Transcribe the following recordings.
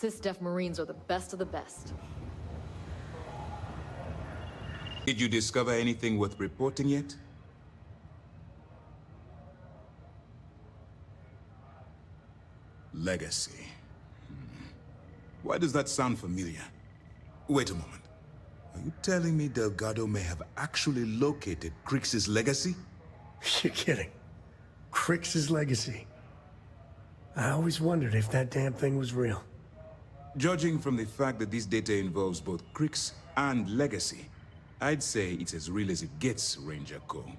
SysDef Marines are the best of the best. Did you discover anything worth reporting yet? Legacy. Why does that sound familiar? Wait a moment. Are you telling me Delgado may have actually located Crix's legacy? You're kidding. Crix's legacy. I always wondered if that damn thing was real. Judging from the fact that this data involves both Crix and legacy, I'd say it's as real as it gets, Ranger Coe.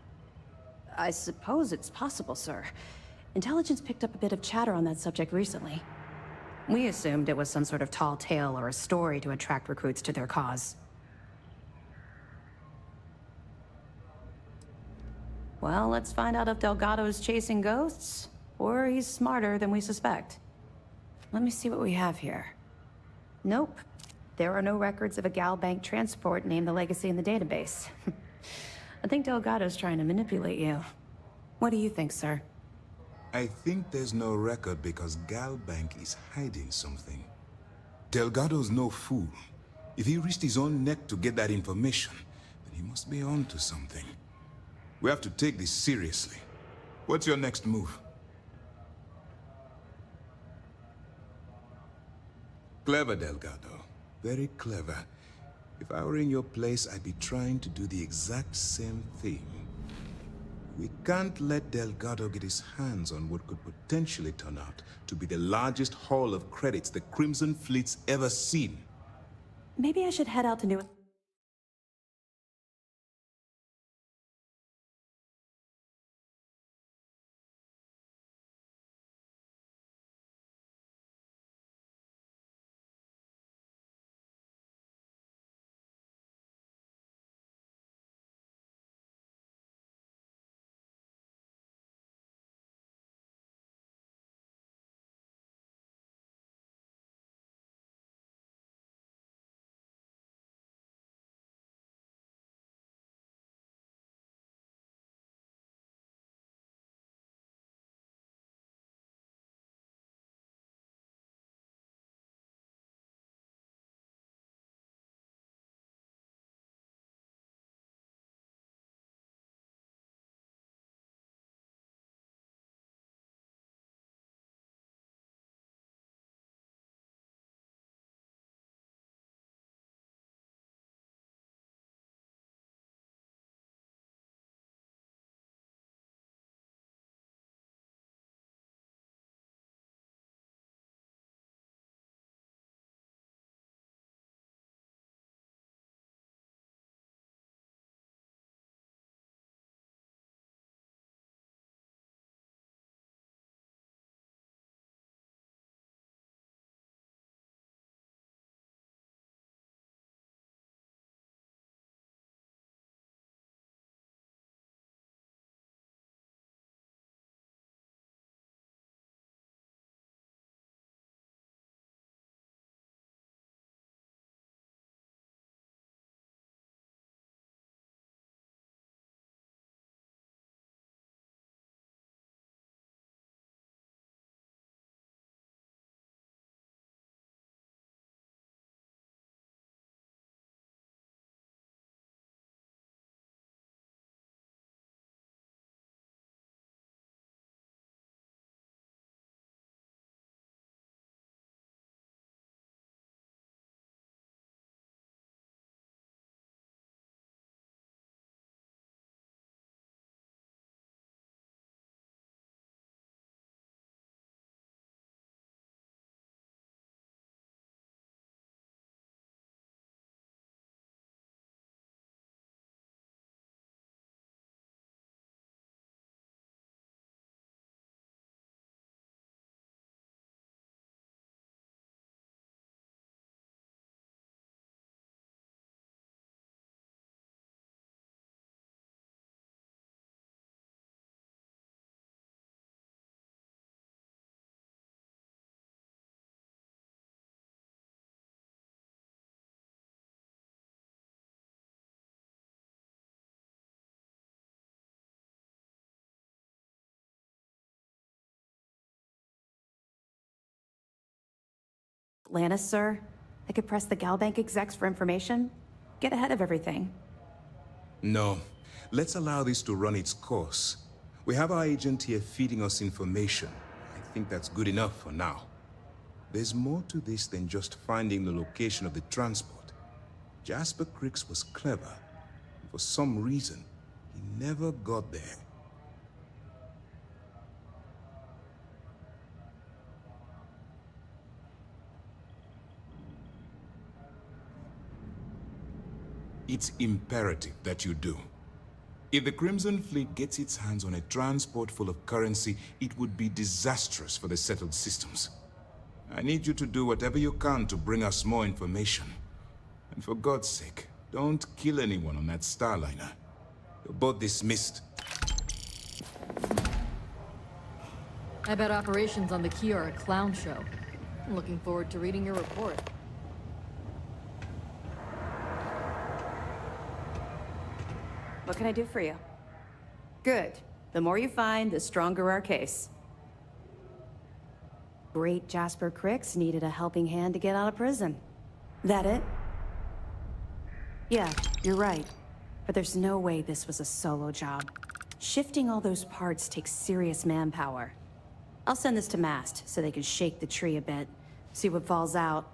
I suppose it's possible, sir. Intelligence picked up a bit of chatter on that subject recently. We assumed it was some sort of tall tale or a story to attract recruits to their cause. Well, let's find out if Delgado's chasing ghosts, or he's smarter than we suspect. Let me see what we have here. Nope. There are no records of a Gal Bank transport named the Legacy in the database. I think Delgado's trying to manipulate you. What do you think, sir? I think there's no record because Gal Bank is hiding something. Delgado's no fool. If he risked his own neck to get that information, then he must be on to something. We have to take this seriously. What's your next move? Clever, Delgado. Very clever. If I were in your place, I'd be trying to do the exact same thing. We can't let Delgado get his hands on what could potentially turn out to be the largest haul of credits the Crimson Fleet's ever seen. Maybe I should head out to New... Lannis, sir? I could press the Galbank execs for information. Get ahead of everything. No. Let's allow this to run its course. We have our agent here feeding us information. I think that's good enough for now. There's more to this than just finding the location of the transport. Jasper Cricks was clever. For some reason, he never got there. It's imperative that you do. If the Crimson Fleet gets its hands on a transport full of currency, it would be disastrous for the settled systems. I need you to do whatever you can to bring us more information. And for God's sake, don't kill anyone on that Starliner. You're both dismissed. I bet operations on the Key are a clown show. I'm looking forward to reading your report. What can I do for you? Good. The more you find, the stronger our case. Great Jasper Cricks needed a helping hand to get out of prison. That it? Yeah, you're right. But there's no way this was a solo job. Shifting all those parts takes serious manpower. I'll send this to Mast so they can shake the tree a bit, see what falls out.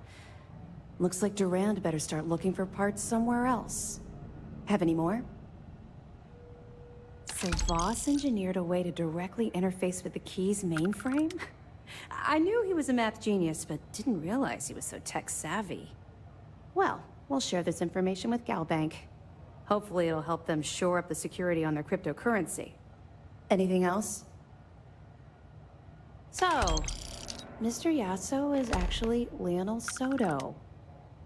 Looks like Durand better start looking for parts somewhere else. Have any more? So Voss engineered a way to directly interface with the Key's mainframe? I knew he was a math genius, but didn't realize he was so tech-savvy. Well, we'll share this information with Galbank. Hopefully it'll help them shore up the security on their cryptocurrency. Anything else? So, Mr. Yasso is actually Lionel Soto.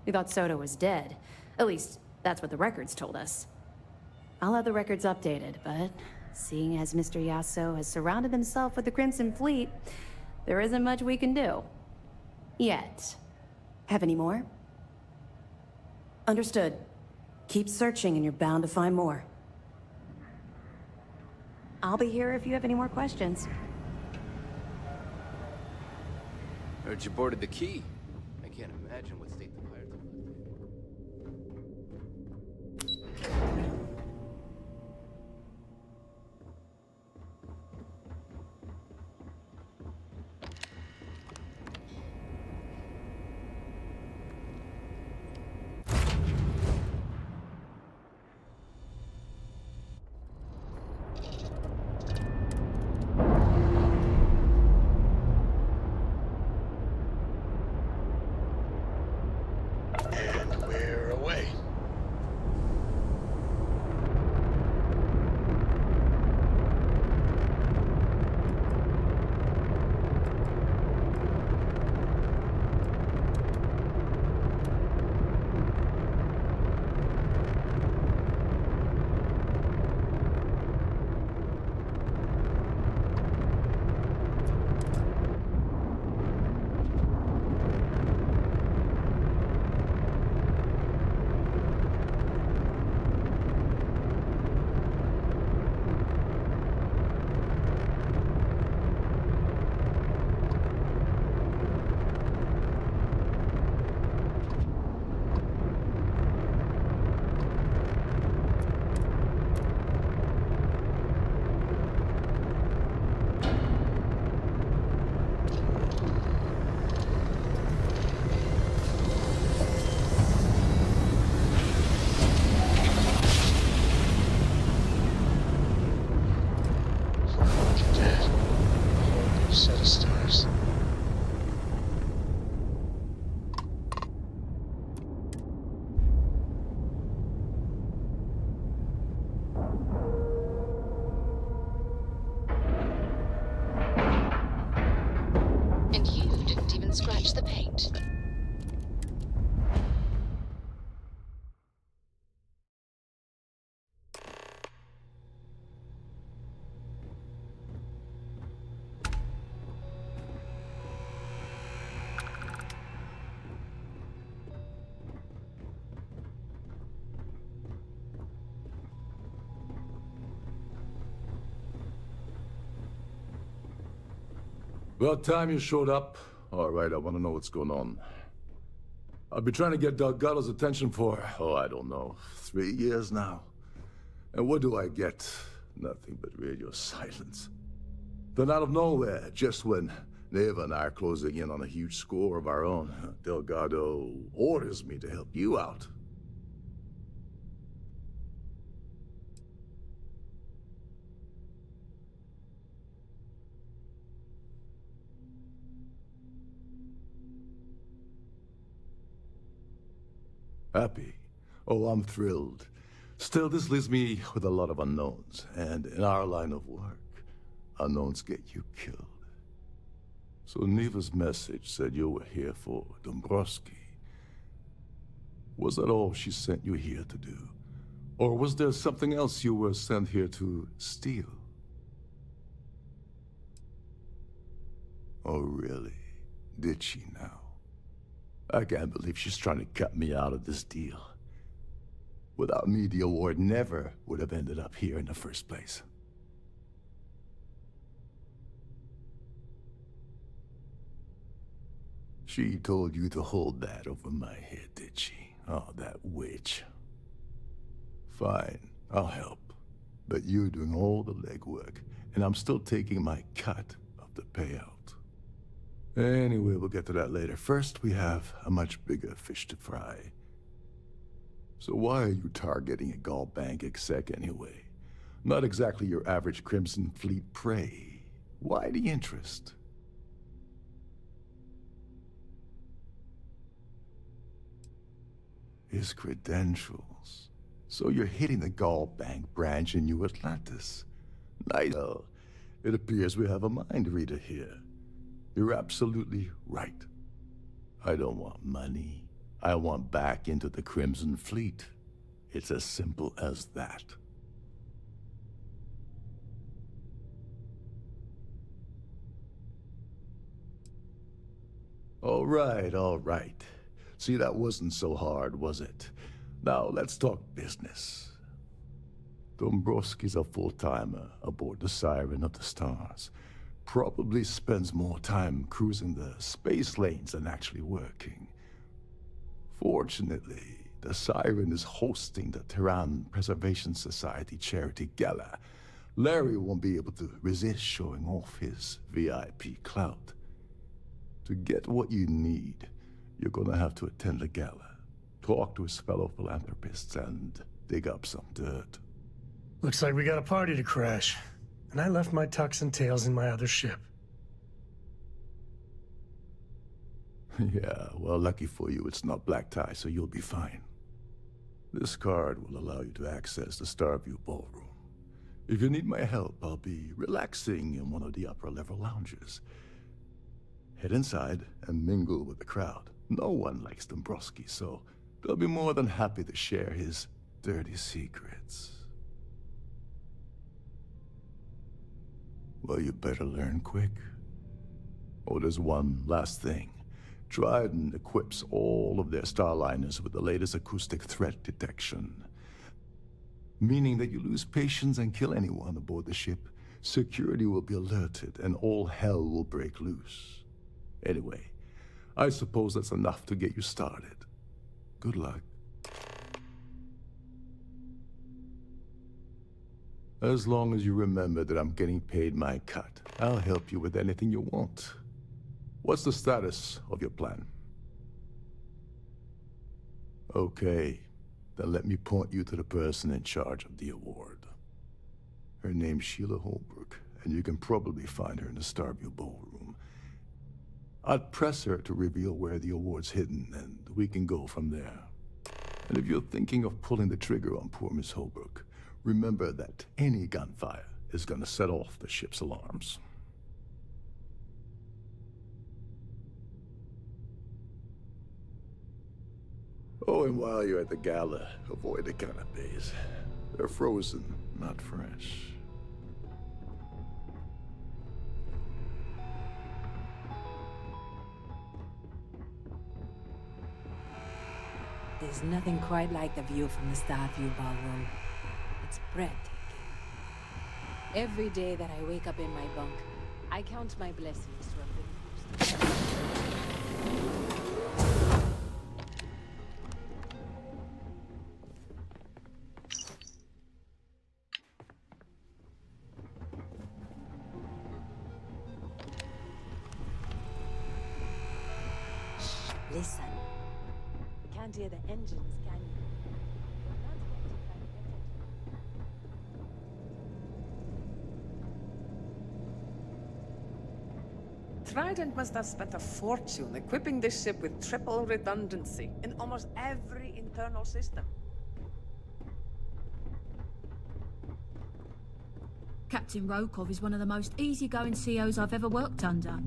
We thought Soto was dead. At least, that's what the records told us. I'll have the records updated, but seeing as Mr. Yasso has surrounded himself with the Crimson Fleet, there isn't much we can do. Yet. Have any more? Understood. Keep searching and you're bound to find more. I'll be here if you have any more questions. Heard you boarded the Key. I can't imagine what state the pirates have left it. And we're away. Set of stars. And you didn't even scratch the paint. About time you showed up. All right, I want to know what's going on. I've been trying to get Delgado's attention for, oh, I don't know, 3 years now. And what do I get? Nothing but radio silence. Then out of nowhere, just when Neva and I are closing in on a huge score of our own, Delgado orders me to help you out. Happy? Oh, I'm thrilled. Still, this leaves me with a lot of unknowns, and in our line of work, unknowns get you killed. So Neva's message said you were here for Dombrowski. Was that all she sent you here to do? Or was there something else you were sent here to steal? Oh, really? Did she now? I can't believe she's trying to cut me out of this deal. Without me, the award never would have ended up here in the first place. She told you to hold that over my head, did she? Oh, that witch. Fine, I'll help. But you're doing all the legwork, and I'm still taking my cut of the payout. Anyway, we'll get to that later. First, we have a much bigger fish to fry. So why are you targeting a Gall Bank exec anyway? Not exactly your average Crimson Fleet prey. Why the interest? His credentials. So you're hitting the Gall Bank branch in New Atlantis. Nice. Well, it appears we have a mind reader here. You're absolutely right. I don't want money. I want back into the Crimson Fleet. It's as simple as that. All right. See, that wasn't so hard, was it? Now, let's talk business. Dombrowski's a full-timer aboard the Siren of the Stars. Probably spends more time cruising the space lanes than actually working. Fortunately, the Siren is hosting the Tehran Preservation Society charity gala. Larry won't be able to resist showing off his VIP clout. To get what you need, you're gonna have to attend the gala, talk to his fellow philanthropists, and dig up some dirt. Looks like we got a party to crash. And I left my tux and tails in my other ship. Yeah, well, lucky for you, it's not black tie, so you'll be fine. This card will allow you to access the StarField ballroom. If you need my help, I'll be relaxing in one of the upper-level lounges. Head inside and mingle with the crowd. No one likes Dombrowski, so they'll be more than happy to share his dirty secrets. Well, you better learn quick. Oh, there's one last thing. Trident equips all of their starliners with the latest acoustic threat detection. Meaning that you lose patience and kill anyone aboard the ship, security will be alerted and all hell will break loose. Anyway, I suppose that's enough to get you started. Good luck. As long as you remember that I'm getting paid my cut, I'll help you with anything you want. What's the status of your plan? Okay, then let me point you to the person in charge of the award. Her name's Sheila Holbrook, and you can probably find her in the StarField ballroom. I'd press her to reveal where the award's hidden, and we can go from there. And if you're thinking of pulling the trigger on poor Miss Holbrook, remember that any gunfire is gonna set off the ship's alarms. Oh, and while you're at the gala, avoid the canapes. They're frozen, not fresh. There's nothing quite like the view from the StarField ballroom. It's breathtaking. Every day that I wake up in my bunk, I count my blessings to have been used. Listen. You can't hear the engines, can you? Trident must have spent a fortune equipping this ship with triple redundancy in almost every internal system. Captain Rokov is one of the most easygoing COs I've ever worked under.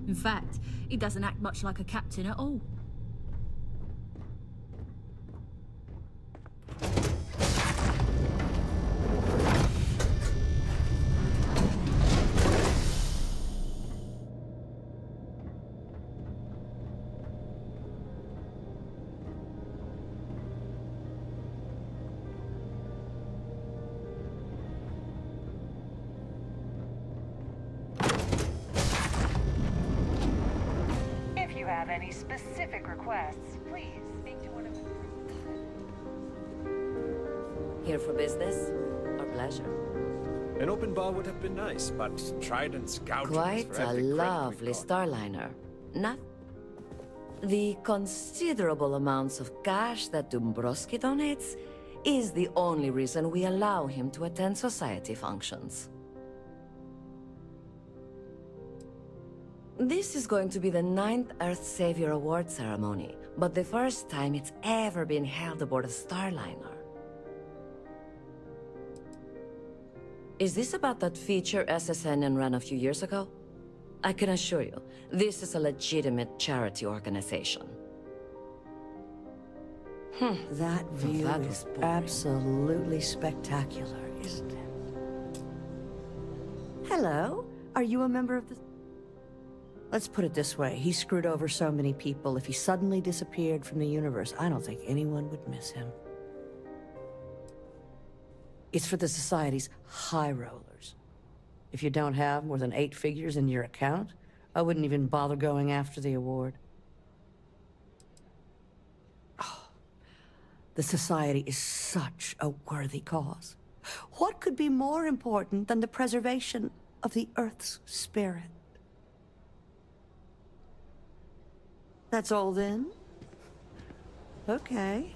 In fact, he doesn't act much like a captain at all. If you have any specific requests, please speak to one of Here for business or pleasure? An open bar would have been nice, but Trident's gouging us Quite for a every credit lovely we've got. Starliner. Not the considerable amounts of cash that Dombrowski donates is the only reason we allow him to attend society functions. This is going to be the 9th Earth Savior Award ceremony, but the first time it's ever been held aboard a Starliner. Is this about that feature SSN ran a few years ago? I can assure you, this is a legitimate charity organization. That view That is was boring. absolutely spectacular, isn't it? Hello? Are you a member of the... Let's put it this way. He screwed over so many people. If he suddenly disappeared from the universe, I don't think anyone would miss him. It's for the Society's high rollers. If you don't have more than 8 figures in your account, I wouldn't even bother going after the award. Oh, the Society is such a worthy cause. What could be more important than the preservation of the Earth's spirit? That's all then? Okay.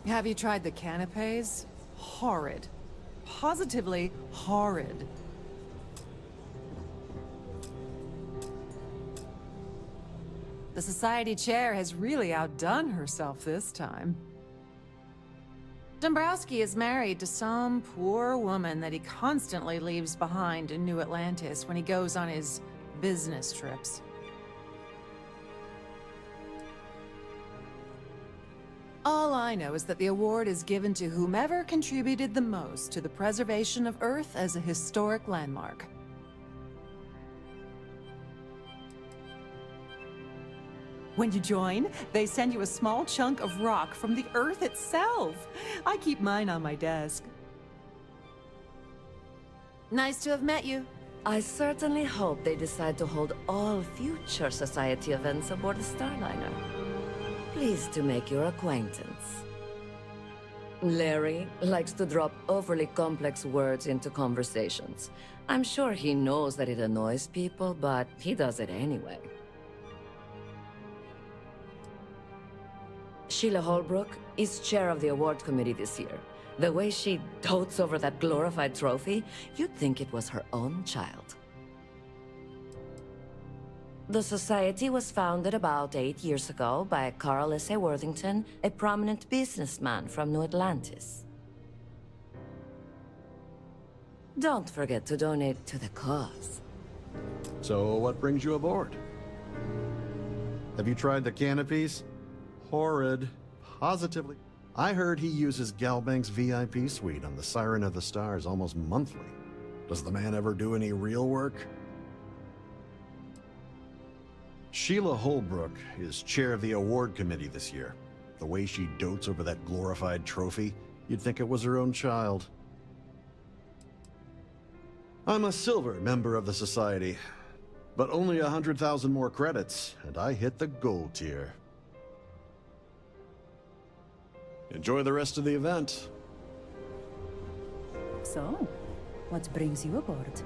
Have you tried the canapes? Horrid. Positively horrid. The Society chair has really outdone herself this time. Dombrowski is married to some poor woman that he constantly leaves behind in New Atlantis when he goes on his business trips. All I know is that the award is given to whomever contributed the most to the preservation of Earth as a historic landmark. When you join, they send you a small chunk of rock from the Earth itself. I keep mine on my desk. Nice to have met you. I certainly hope they decide to hold all future Society events aboard the Starliner. Pleased to make your acquaintance. Larry likes to drop overly complex words into conversations. I'm sure he knows that it annoys people, but he does it anyway. Sheila Holbrook is chair of the award committee this year. The way she dotes over that glorified trophy, you'd think it was her own child. The Society was founded about 8 years ago by Carl S.A. Worthington, a prominent businessman from New Atlantis. Don't forget to donate to the cause. So what brings you aboard? Have you tried the canopies? Horrid. Positively. I heard he uses Galbank's VIP suite on the Siren of the Stars almost monthly. Does the man ever do any real work? Sheila Holbrook is chair of the award committee this year. The way she dotes over that glorified trophy, you'd think it was her own child. I'm a silver member of the Society, but only 100,000 more credits, and I hit the gold tier. Enjoy the rest of the event. So, what brings you aboard?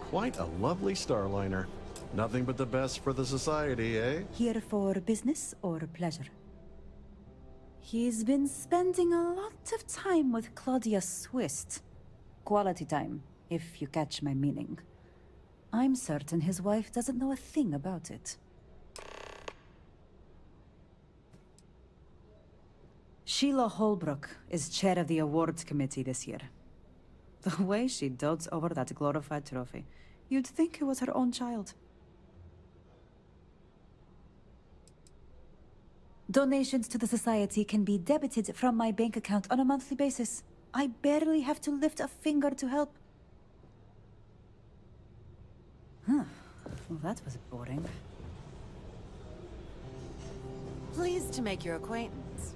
Quite a lovely Starliner. Nothing but the best for the society, eh? Here for business or pleasure? He's been spending a lot of time with Claudia Swist. Quality time, if you catch my meaning. I'm certain his wife doesn't know a thing about it. Sheila Holbrook is chair of the awards committee this year. The way she dotes over that glorified trophy, you'd think it was her own child. Donations to the Society can be debited from my bank account on a monthly basis. I barely have to lift a finger to help. Huh. Well, that was boring. Pleased to make your acquaintance.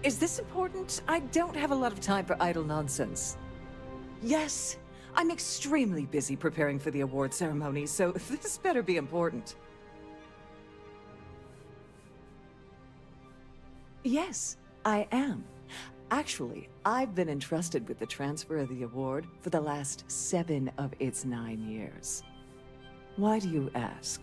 Is this important? I don't have a lot of time for idle nonsense. Yes, I'm extremely busy preparing for the award ceremony, so this better be important. Yes, I am. Actually, I've been entrusted with the transfer of the award for the last 7 of its 9 years. Why do you ask?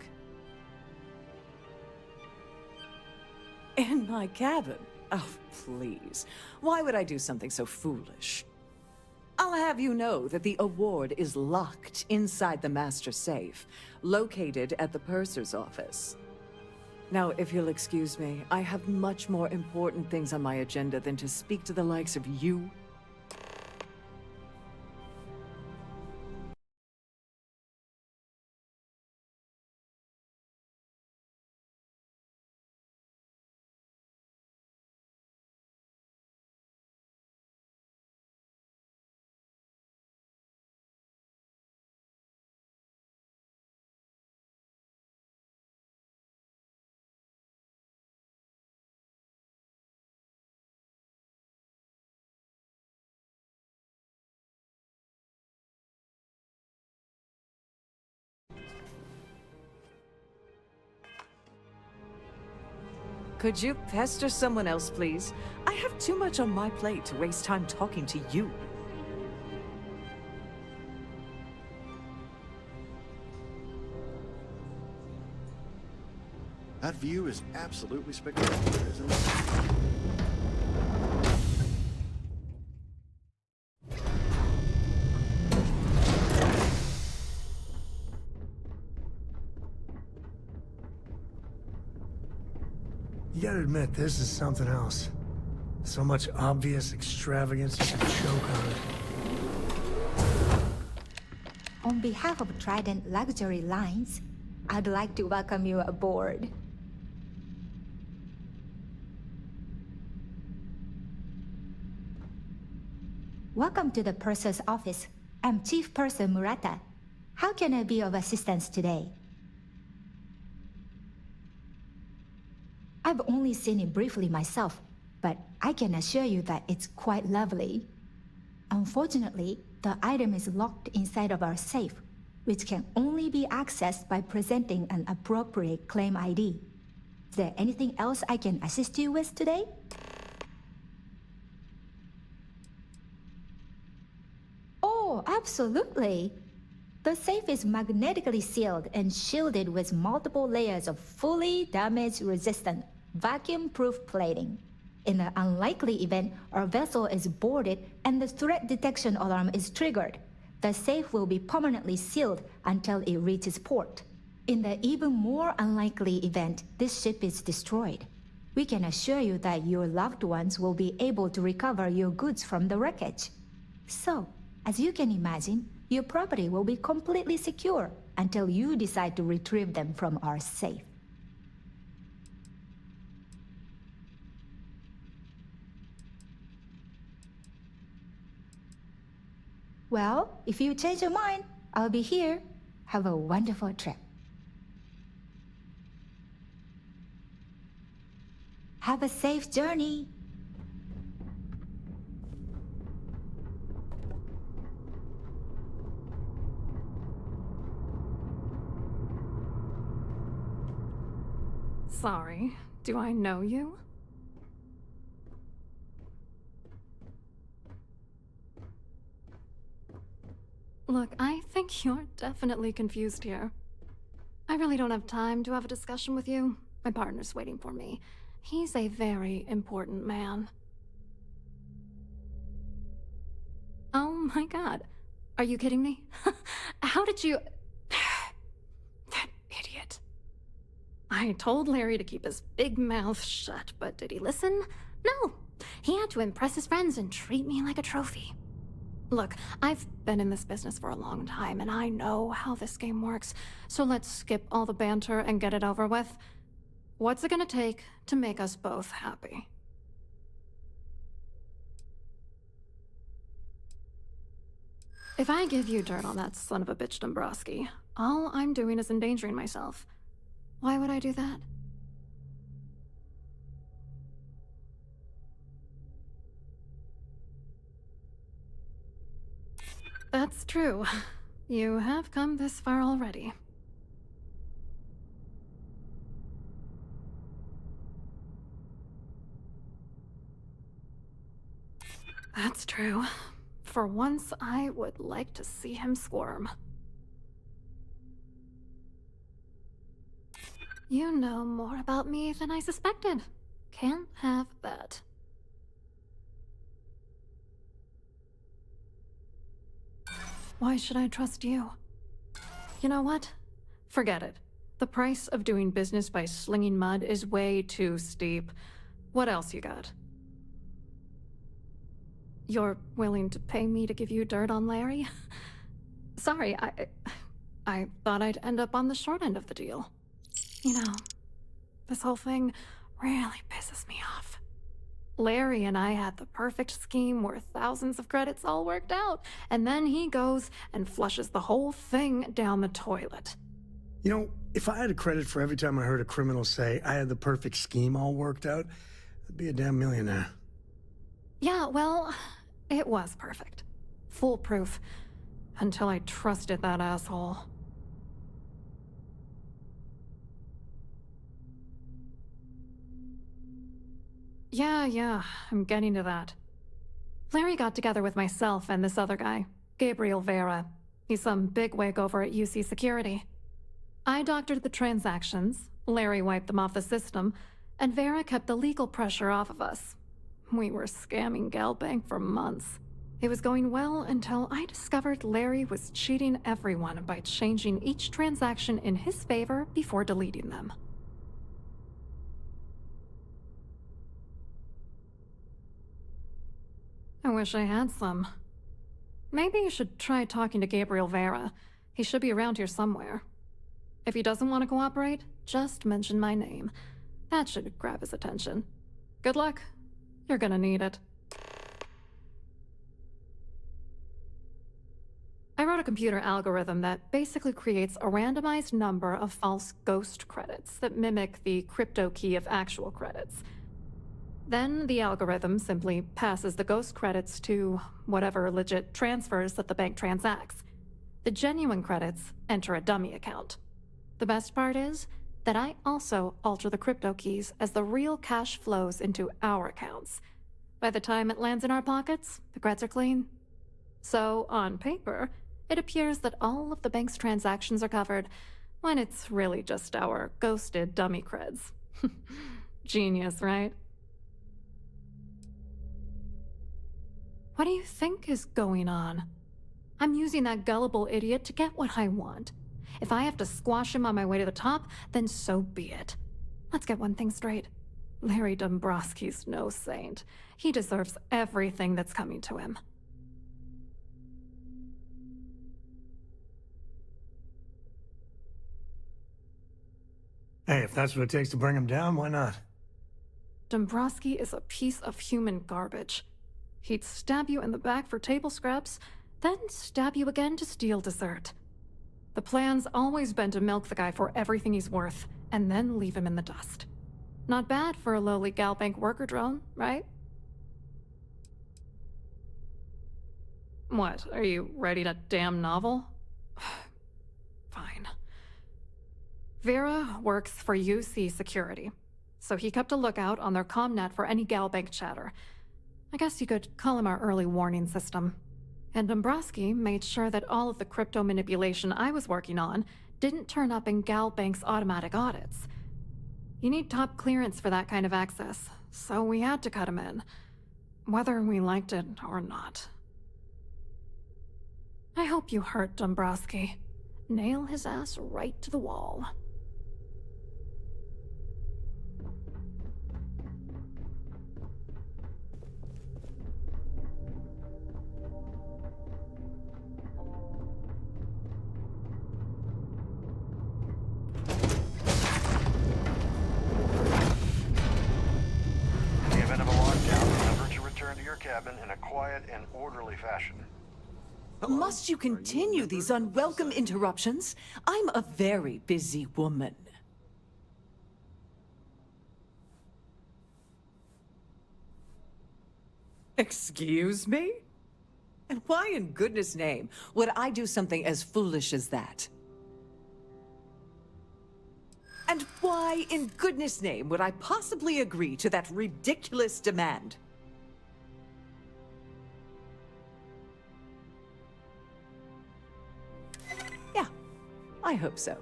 In my cabin? Oh, please. Why would I do something so foolish? I'll have you know that the award is locked inside the master safe, located at the purser's office. Now, if you'll excuse me, I have much more important things on my agenda than to speak to the likes of you. Could you pester someone else, please? I have too much on my plate to waste time talking to you. That view is absolutely spectacular, isn't it? You gotta admit, this is something else. So much obvious extravagance you could choke on it. On behalf of Trident Luxury Lines, I'd like to welcome you aboard. Welcome to the purser's office. I'm Chief Purser Murata. How can I be of assistance today? I've only seen it briefly myself, but I can assure you that it's quite lovely. Unfortunately, the item is locked inside of our safe, which can only be accessed by presenting an appropriate claim ID. Is there anything else I can assist you with today? Oh, absolutely. The safe is magnetically sealed and shielded with multiple layers of fully damage-resistant, vacuum-proof plating. In the unlikely event our vessel is boarded and the threat detection alarm is triggered, the safe will be permanently sealed until it reaches port. In the even more unlikely event this ship is destroyed, we can assure you that your loved ones will be able to recover your goods from the wreckage. So, as you can imagine, your property will be completely secure until you decide to retrieve them from our safe. Well, if you change your mind, I'll be here. Have a wonderful trip. Have a safe journey. Sorry, do I know you? Look, I think you're definitely confused here. I really don't have time to have a discussion with you. My partner's waiting for me. He's a very important man. Oh my god. Are you kidding me? How did you... That idiot. I told Larry to keep his big mouth shut, but did he listen? No. He had to impress his friends and treat me like a trophy. Look, I've been in this business for a long time, and I know how this game works, so let's skip all the banter and get it over with. What's it gonna take to make us both happy? If I give you dirt on that son of a bitch Dombrowski, all I'm doing is endangering myself. Why would I do that? That's true. You have come this far already. That's true. For once, I would like to see him squirm. You know more about me than I suspected. Can't have that. Why should I trust you? You know what? Forget it. The price of doing business by slinging mud is way too steep. What else you got? You're willing to pay me to give you dirt on Larry? Sorry, I thought I'd end up on the short end of the deal. You know, this whole thing really pisses me off. Larry and I had the perfect scheme where thousands of credits all worked out, and then he goes and flushes the whole thing down the toilet. You know, if I had a credit for every time I heard a criminal say I had the perfect scheme all worked out, I'd be a damn millionaire. Yeah, well, it was perfect. Foolproof. Until I trusted that asshole. Yeah, I'm getting to that. Larry got together with myself and this other guy, Gabriel Vera. He's some bigwig over at UC Security. I doctored the transactions, Larry wiped them off the system, and Vera kept the legal pressure off of us. We were scamming Galbank for months. It was going well until I discovered Larry was cheating everyone by changing each transaction in his favor before deleting them. I wish I had some. Maybe you should try talking to Gabriel Vera. He should be around here somewhere. If he doesn't want to cooperate, just mention my name. That should grab his attention. Good luck. You're gonna need it. I wrote a computer algorithm that basically creates a randomized number of false ghost credits that mimic the crypto key of actual credits. Then the algorithm simply passes the ghost credits to whatever legit transfers that the bank transacts. The genuine credits enter a dummy account. The best part is that I also alter the crypto keys as the real cash flows into our accounts. By the time it lands in our pockets, the creds are clean. So, on paper, it appears that all of the bank's transactions are covered, when it's really just our ghosted dummy creds. Genius, right? What do you think is going on? I'm using that gullible idiot to get what I want. If I have to squash him on my way to the top, then so be it. Let's get one thing straight. Larry Dombrowski's no saint. He deserves everything that's coming to him. Hey, if that's what it takes to bring him down, why not? Dombrowski is a piece of human garbage. He'd stab you in the back for table scraps, then stab you again to steal dessert. The plan's always been to milk the guy for everything he's worth, and then leave him in the dust. Not bad for a lowly Galbank worker drone, right? What, are you writing a damn novel? Fine. Vera works for UC Security, so he kept a lookout on their commnet for any Galbank chatter. I guess you could call him our early warning system. And Dombrowski made sure that all of the crypto manipulation I was working on didn't turn up in Galbank's automatic audits. You need top clearance for that kind of access, so we had to cut him in, whether we liked it or not. I hope you hurt Dombrowski. Nail his ass right to the wall. In the event of a lockdown, remember to return to your cabin in a quiet and orderly fashion. Must you continue these unwelcome interruptions? I'm a very busy woman. Excuse me? And why in goodness name would I do something as foolish as that? And why in goodness name would I possibly agree to that ridiculous demand? Yeah, I hope so.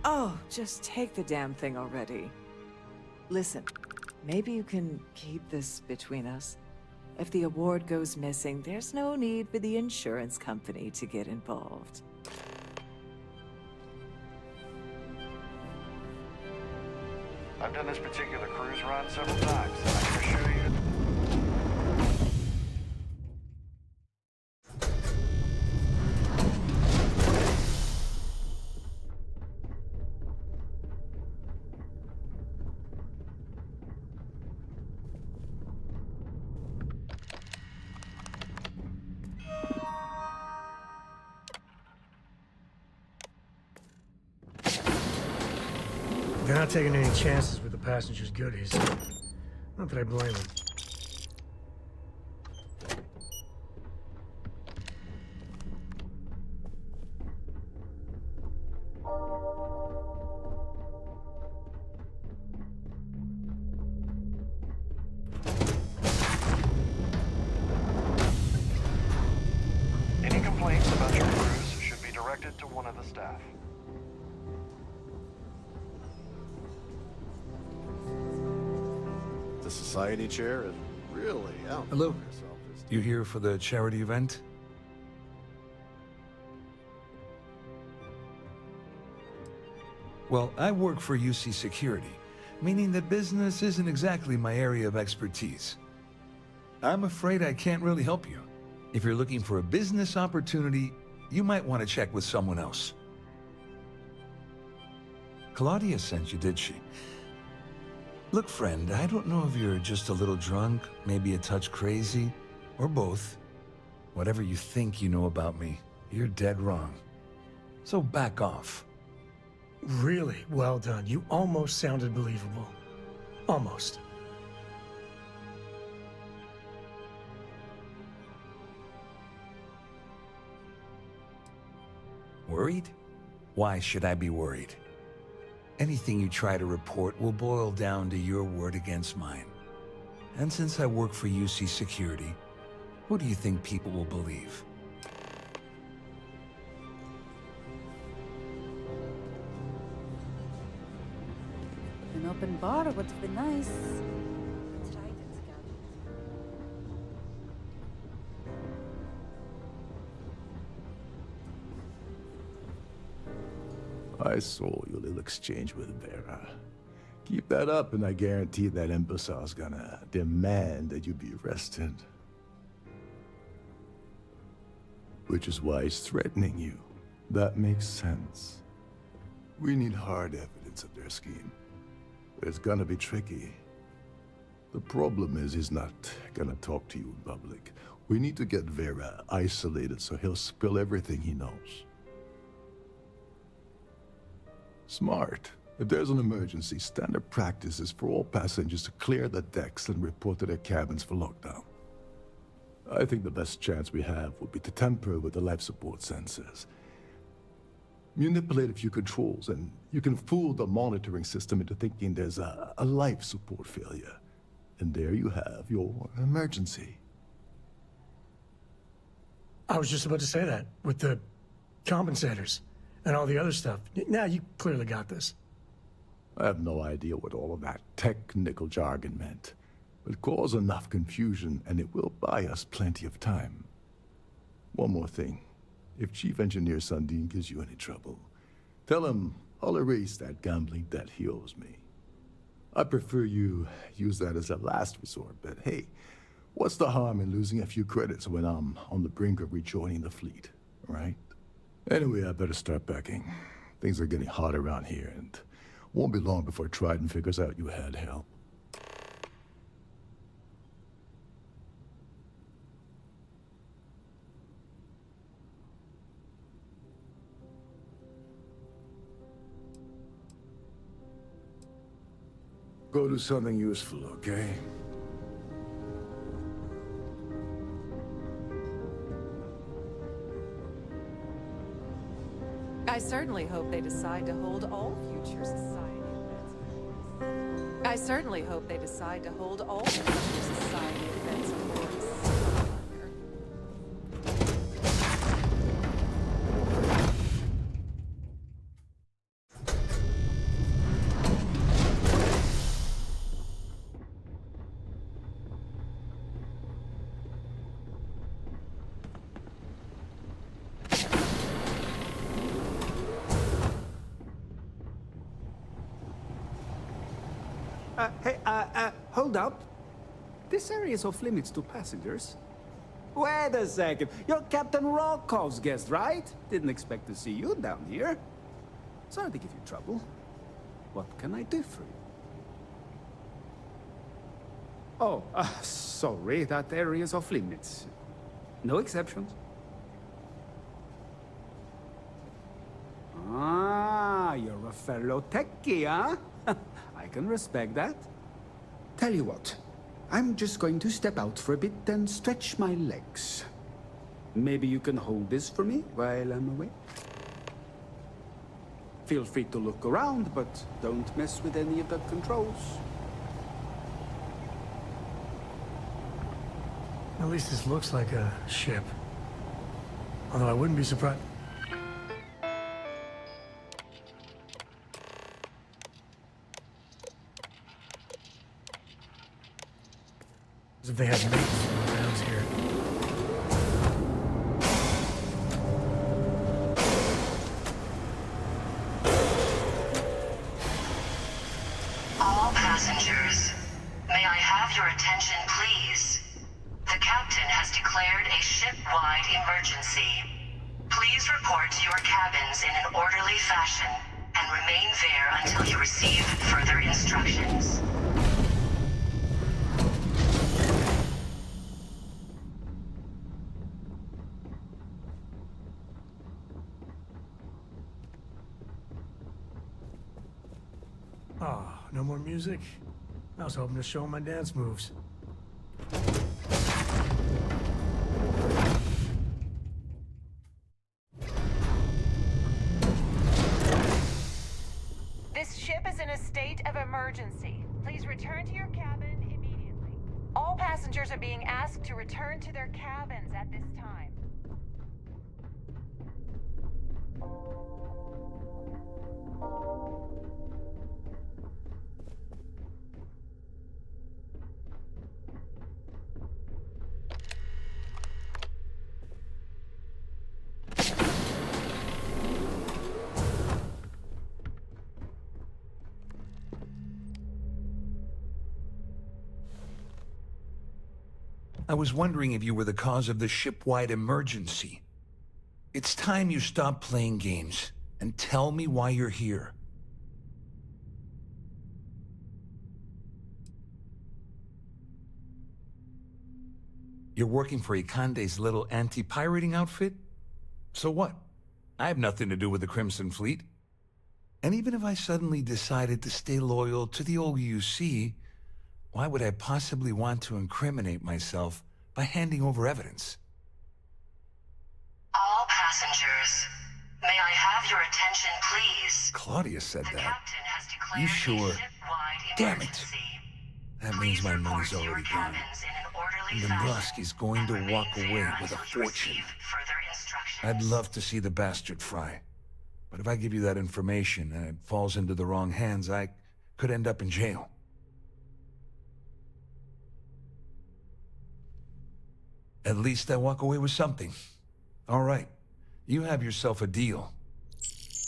Oh, just take the damn thing already. Listen, maybe you can keep this between us. If the award goes missing, there's no need for the insurance company to get involved. I've done this particular cruise run several times, and I can assure you... They're not taking any chances with the passengers' goodies. Not that I blame them. Any complaints about your cruise should be directed to one of the staff. The society chair is really out. Hello. You here for the charity event? Well, I work for UC Security, meaning that business isn't exactly my area of expertise. I'm afraid I can't really help you. If you're looking for a business opportunity, you might want to check with someone else. Claudia sent you, did she? Look, friend, I don't know if you're just a little drunk, maybe a touch crazy, or both. Whatever you think you know about me, you're dead wrong. So back off. Really well done. You almost sounded believable. Almost. Worried? Why should I be worried? Anything you try to report will boil down to your word against mine. And since I work for UC Security, who do you think people will believe? An open bar would be nice. I saw your little exchange with Vera. Keep that up and I guarantee that imbecile's gonna demand that you be arrested. Which is why he's threatening you. That makes sense. We need hard evidence of their scheme. It's gonna be tricky. The problem is he's not gonna talk to you in public. We need to get Vera isolated so he'll spill everything he knows. Smart. If there's an emergency, standard practice is for all passengers to clear the decks and report to their cabins for lockdown. I think the best chance we have would be to tamper with the life support sensors. Manipulate a few controls, and you can fool the monitoring system into thinking there's a life support failure. And there you have your emergency. I was just about to say that, with the compensators and all the other stuff. Now, you clearly got this. I have no idea what all of that technical jargon meant, but cause enough confusion and it will buy us plenty of time. One more thing. If Chief Engineer Sundin gives you any trouble, tell him I'll erase that gambling debt he owes me. I prefer you use that as a last resort, but hey, what's the harm in losing a few credits when I'm on the brink of rejoining the fleet, right? Anyway, I better start packing. Things are getting hot around here, and won't be long before Trident figures out you had help. Go do something useful, okay? I certainly hope they decide to hold all future society events. I certainly hope they decide to hold all future society events aboard. Hold up. This area is off limits to passengers. Wait a second. You're Captain Rokov's guest, right? Didn't expect to see you down here. Sorry to give you trouble. What can I do for you? Oh, sorry. That area is off limits. No exceptions. Ah, you're a fellow techie, huh? I can respect that. Tell you what, I'm just going to step out for a bit and stretch my legs. Maybe you can hold this for me while I'm away? Feel free to look around, but don't mess with any of the controls. At least this looks like a ship. Although I wouldn't be surprised. As if they had mates around here. All passengers, may I have your attention, please? The captain has declared a ship-wide emergency. Please report to your cabins in an orderly fashion and remain there until you receive further instructions. Oh, no more music? I was hoping to show my dance moves. This ship is in a state of emergency. Please return to your cabin immediately. All passengers are being asked to return to their cabins at this time. I was wondering if you were the cause of the ship-wide emergency. It's time you stop playing games and tell me why you're here. You're working for Ikande's little anti-pirating outfit? So what? I have nothing to do with the Crimson Fleet. And even if I suddenly decided to stay loyal to the old UC, why would I possibly want to incriminate myself by handing over evidence? All passengers, may I have your attention, please? Claudia said The that. captain has declared You a sure? ship-wide Damn it. emergency. That means my money's already gone. And Dombrowski's going to walk away with a fortune. I'd love to see the bastard fry. But if I give you that information and it falls into the wrong hands, I could end up in jail. At least I walk away with something. All right, you have yourself a deal.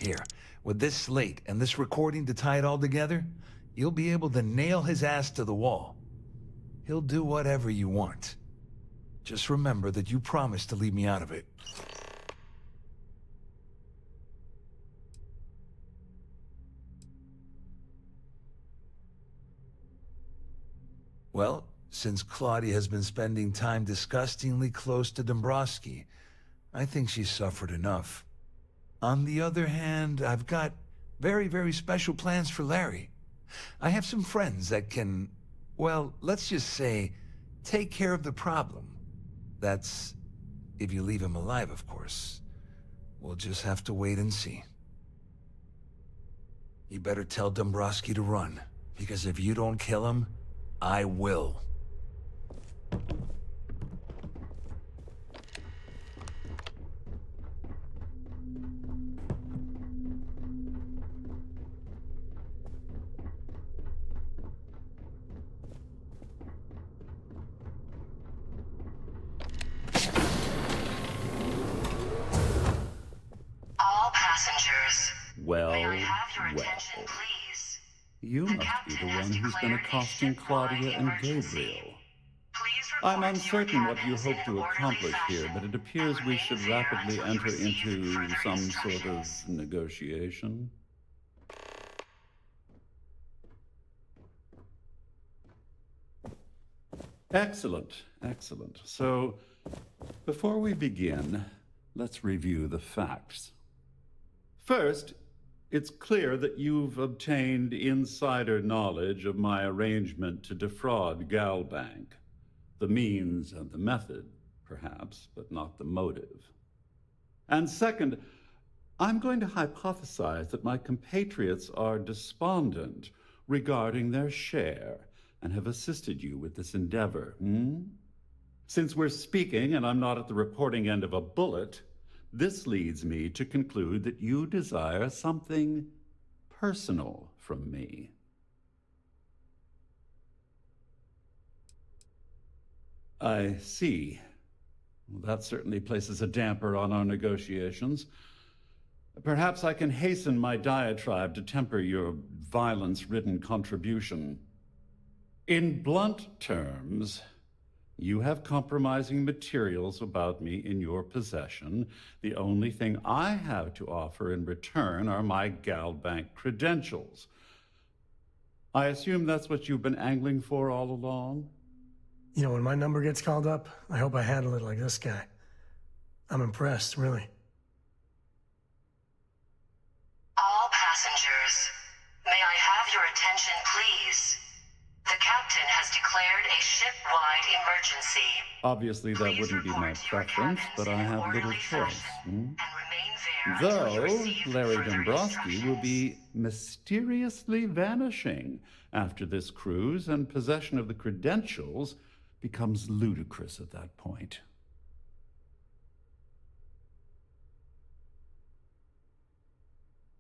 Here, with this slate and this recording to tie it all together, you'll be able to nail his ass to the wall. He'll do whatever you want. Just remember that you promised to leave me out of it. Well, since Claudia has been spending time disgustingly close to Dombrowski, I think she's suffered enough. On the other hand, I've got very, very special plans for Larry. I have some friends that can, well, let's just say, take care of the problem. That's if you leave him alive, of course. We'll just have to wait and see. You better tell Dombrowski to run, because if you don't kill him, I will. All passengers. Well, May I have your well. attention, please? You must be the one who's been accosting Claudia and Gabriel. I'm uncertain what you hope to accomplish here, but it appears we should rapidly enter into some sort of negotiation. Excellent, excellent. So, before we begin, let's review the facts. First, it's clear that you've obtained insider knowledge of my arrangement to defraud Galbank. The means and the method, perhaps, but not the motive. And second, I'm going to hypothesize that my compatriots are despondent regarding their share and have assisted you with this endeavor. Since we're speaking and I'm not at the reporting end of a bullet, this leads me to conclude that you desire something personal from me. I see. Well, that certainly places a damper on our negotiations. Perhaps I can hasten my diatribe to temper your violence-ridden contribution. In blunt terms, you have compromising materials about me in your possession. The only thing I have to offer in return are my Galbank credentials. I assume that's what you've been angling for all along? You know, when my number gets called up, I hope I handle it like this guy. I'm impressed, really. All passengers, may I have your attention, please? The captain has declared a ship-wide emergency. Obviously, that wouldn't be my preference, but I have little choice. Though Larry Dombrowski will be mysteriously vanishing after this cruise, and possession of the credentials becomes ludicrous at that point.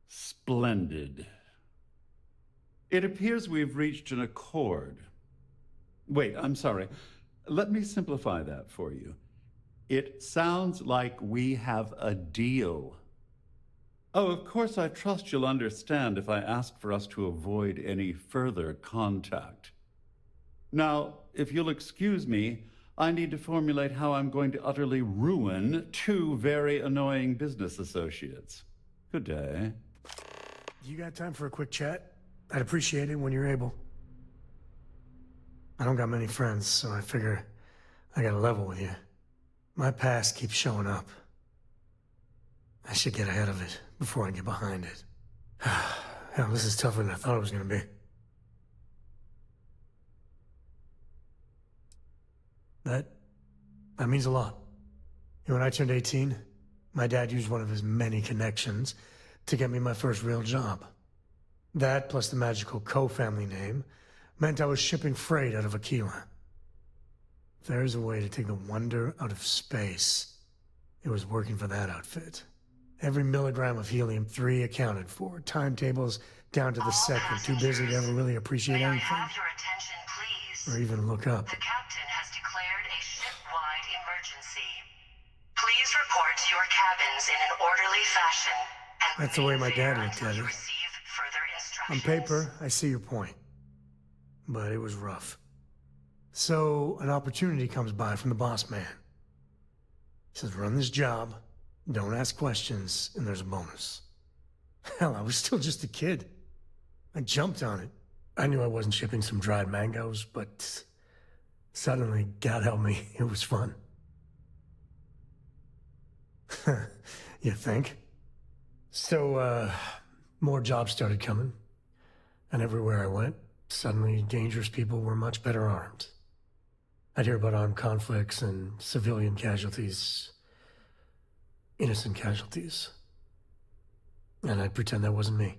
Splendid. It appears we've reached an accord. Wait, I'm sorry. Let me simplify that for you. It sounds like we have a deal. Oh, of course, I trust you'll understand if I ask for us to avoid any further contact. Now, if you'll excuse me, I need to formulate how I'm going to utterly ruin two very annoying business associates. Good day. You got time for a quick chat? I'd appreciate it when you're able. I don't got many friends, so I figure I gotta level with you. My past keeps showing up. I should get ahead of it before I get behind it. Hell, this is tougher than I thought it was gonna be. That means a lot. You know, when I turned 18, my dad used one of his many connections to get me my first real job. That, plus the magical Coe family name, Meant I was shipping freight out of Aquila. If there's a way to take the wonder out of space, it was working for that outfit. Every milligram of helium-3 accounted for. Timetables down to the second. Too busy to ever really appreciate anything. Or even look up. The captain has declared a ship-wide emergency. Please report to your cabins in an orderly fashion. And That's the way my dad there looked until at you it. receive further On instructions. paper, I see your point. But it was rough. So, an opportunity comes by from the boss man. He says, run this job, don't ask questions, and there's a bonus. Hell, I was still just a kid. I jumped on it. I knew I wasn't shipping some dried mangoes, but suddenly, God help me, it was fun. You think? So, more jobs started coming. And everywhere I went, suddenly dangerous people were much better armed. I'd hear about armed conflicts and civilian casualties. Innocent casualties. And I'd pretend that wasn't me.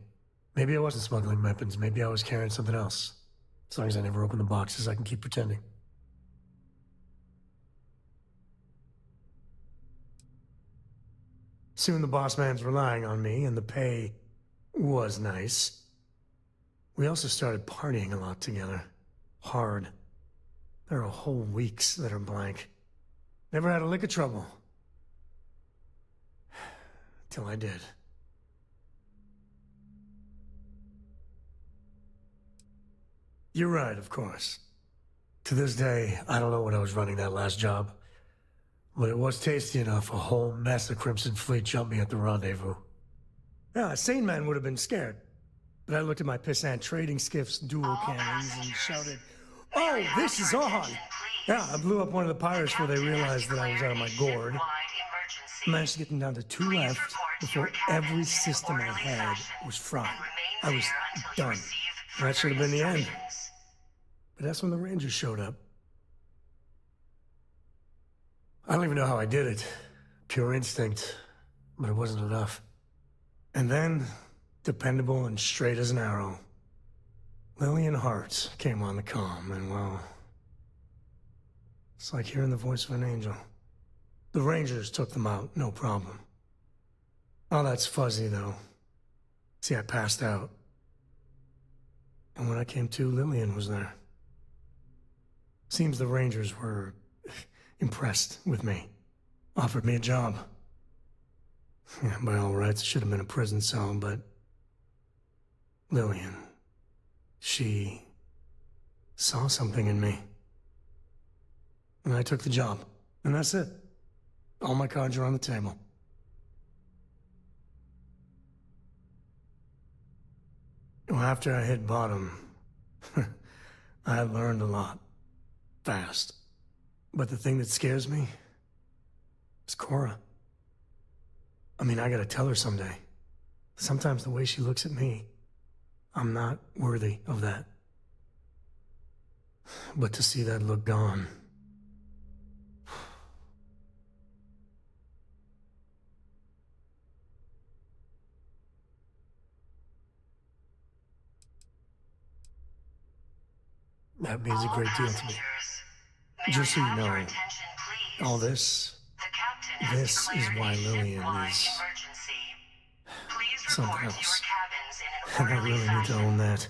Maybe I wasn't smuggling weapons, maybe I was carrying something else. As long as I never open the boxes, I can keep pretending. Soon the boss man's relying on me, and the pay was nice. We also started partying a lot together. Hard. There are whole weeks that are blank. Never had a lick of trouble. Till I did. You're right, of course. To this day, I don't know what I was running that last job. But it was tasty enough, a whole mess of Crimson Fleet jumped me at the rendezvous. Yeah, a sane man would have been scared. But I looked at my pissant trading skiff's dual cannons and shouted, "Oh, this is on!" Yeah, I blew up one of the pirates before they realized that I was out of my gourd. I managed to get them down to 2 left before every system I had was fried. I was done. That should have been the end. But that's when the Rangers showed up. I don't even know how I did it. Pure instinct. But it wasn't enough. And then, dependable and straight as an arrow, Lillian Hart came on the comm, and well, it's like hearing the voice of an angel. The Rangers took them out, no problem. All that's fuzzy, though. See, I passed out. And when I came to, Lillian was there. Seems the Rangers were impressed with me. Offered me a job. Yeah, by all rights, it should have been a prison cell, but Lillian, she saw something in me. And I took the job. And that's it. All my cards are on the table. Well, after I hit bottom, I learned a lot. Fast. But the thing that scares me is Cora. I mean, I gotta tell her someday. Sometimes the way she looks at me, I'm not worthy of that. But to see that look gone... that means a great deal to me. Just so you know, all this is why Lillian is something else. And I really need to own that.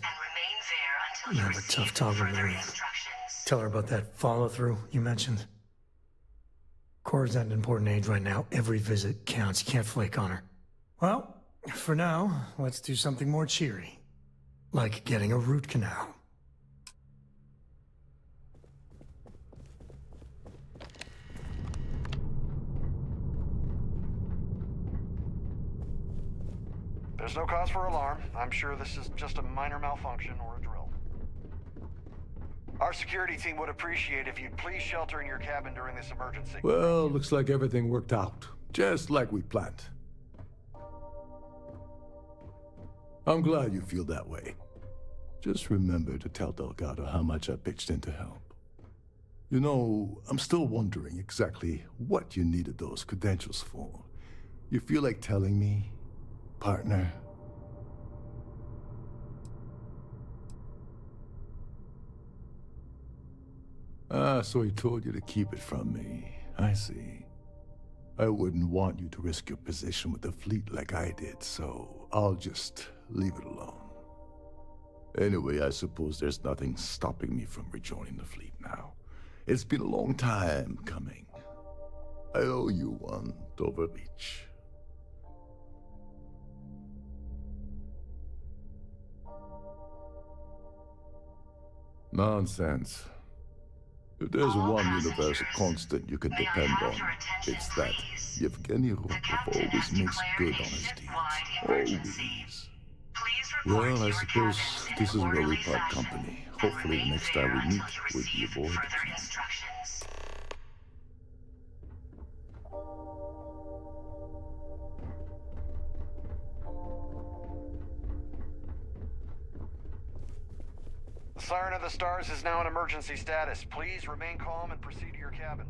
And have a tough talk with Lillian. Tell her about that follow-through you mentioned. Cora's at an important age right now. Every visit counts. You can't flake on her. Well, for now, let's do something more cheery. Like getting a root canal. There's no cause for alarm. I'm sure this is just a minor malfunction or a drill. Our security team would appreciate if you'd please shelter in your cabin during this emergency. Well, looks like everything worked out, just like we planned. I'm glad you feel that way. Just remember to tell Delgado how much I pitched in to help. You know, I'm still wondering exactly what you needed those credentials for. You feel like telling me, partner? Ah, so he told you to keep it from me. I see. I wouldn't want you to risk your position with the fleet like I did, so I'll just leave it alone. Anyway, I suppose there's nothing stopping me from rejoining the fleet now. It's been a long time coming. I owe you one, Dover Beach. Nonsense. If there's one universal constant you can depend on, it's that Yevgeny Rokov always makes good on his deals. Always. Well, I suppose this is where we part company. Hopefully the next time we meet, we'll be aboard. The Siren of the Stars is now in emergency status. Please remain calm and proceed to your cabin.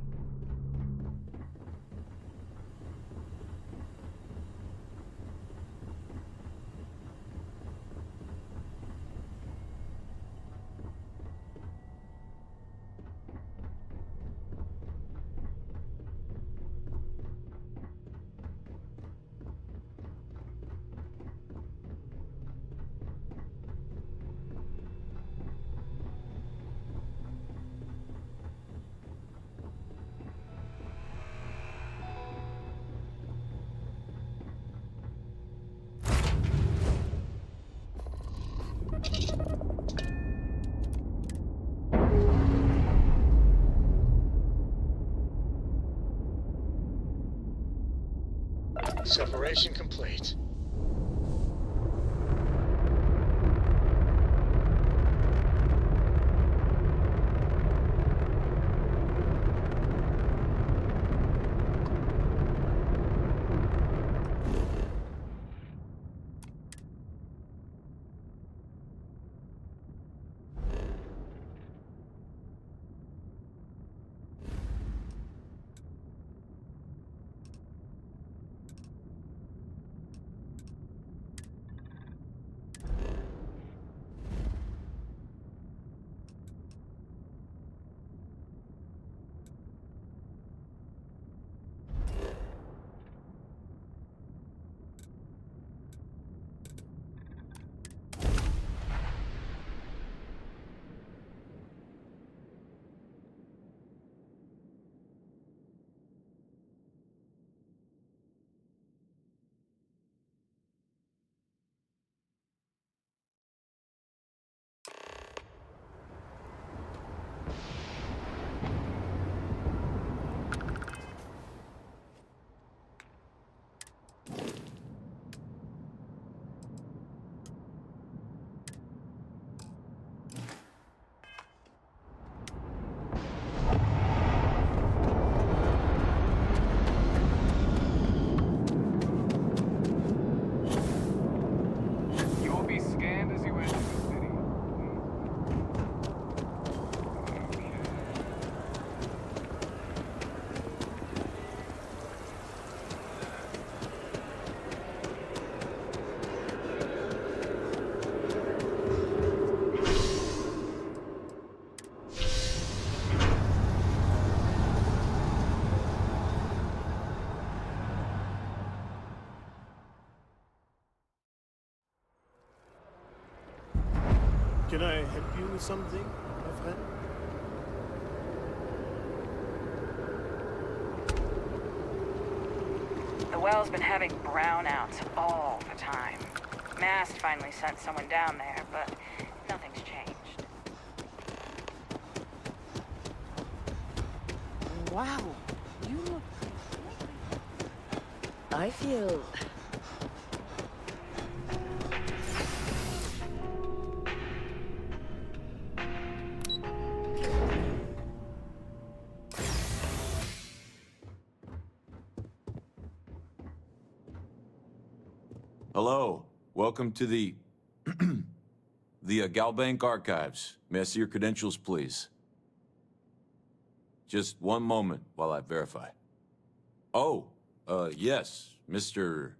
Separation complete. Can I help you with something, my friend? The well's been having brownouts all the time. Mast finally sent someone down there, but nothing's changed. Wow, you look... I feel... Hello. Welcome to the Galbank Archives. May I see your credentials, please? Just one moment while I verify. Oh, yes, Mr.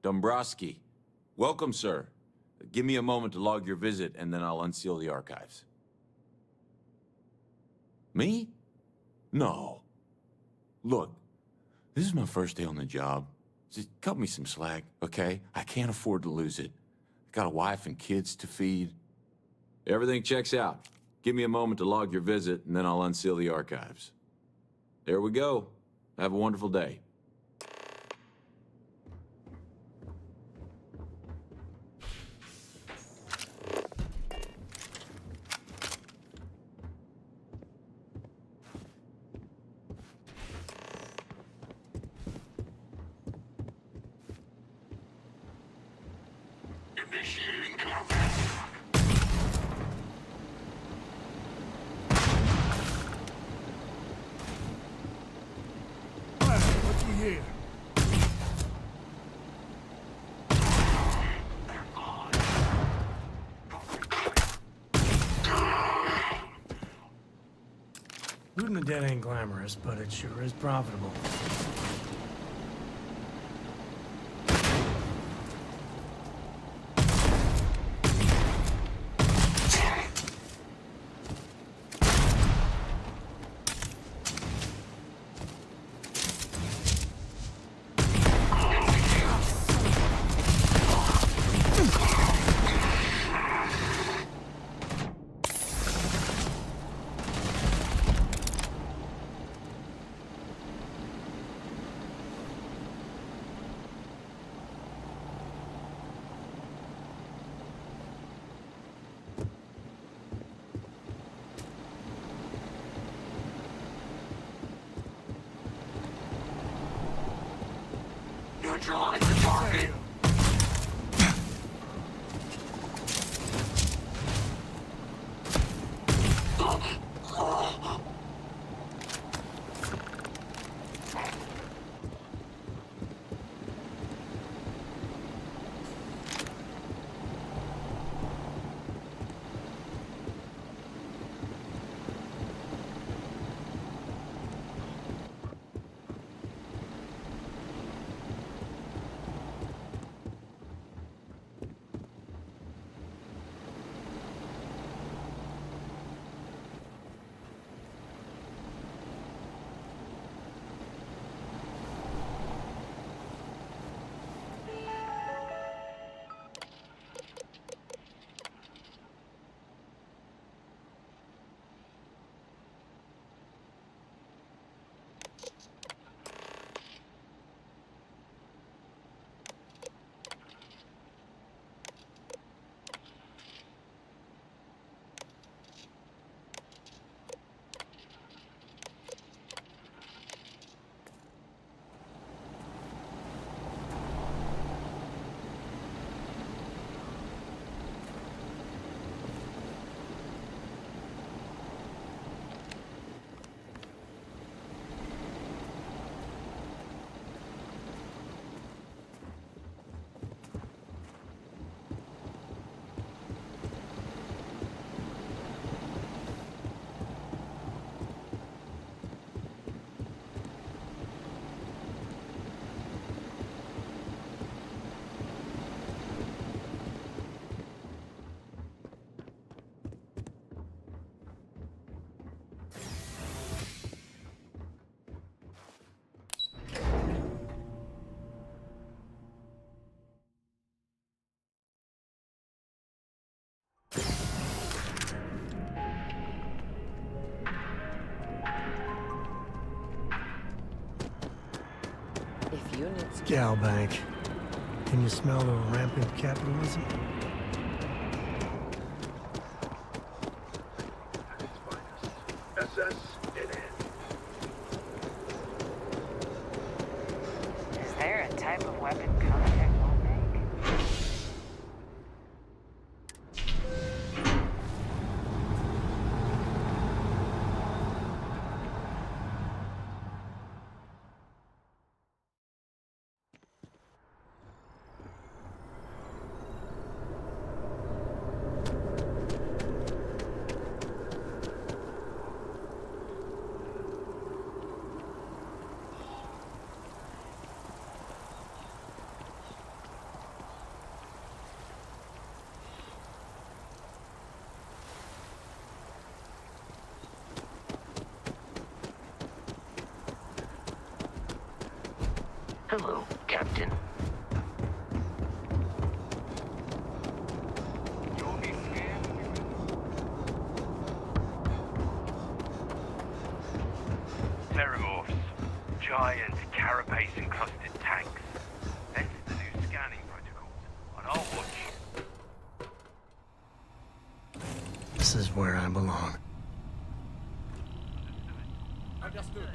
Dombrowski. Welcome, sir. Give me a moment to log your visit, and then I'll unseal the archives. Me? No. Look, this is my first day on the job. Just cut me some slack, okay? I can't afford to lose it. I got a wife and kids to feed. Everything checks out. Give me a moment to log your visit, and then I'll unseal the archives. There we go. Have a wonderful day. Here. Looting the dead ain't glamorous, but it sure is profitable. Neutralize the target. Gal Bank. Can you smell the rampant capitalism? Is there a type of weapon contact won't make? Hello, Captain. Terramorphs. Giant carapace-encrusted tanks. Enter the new scanning protocols on our watch. This is where I belong. Understood.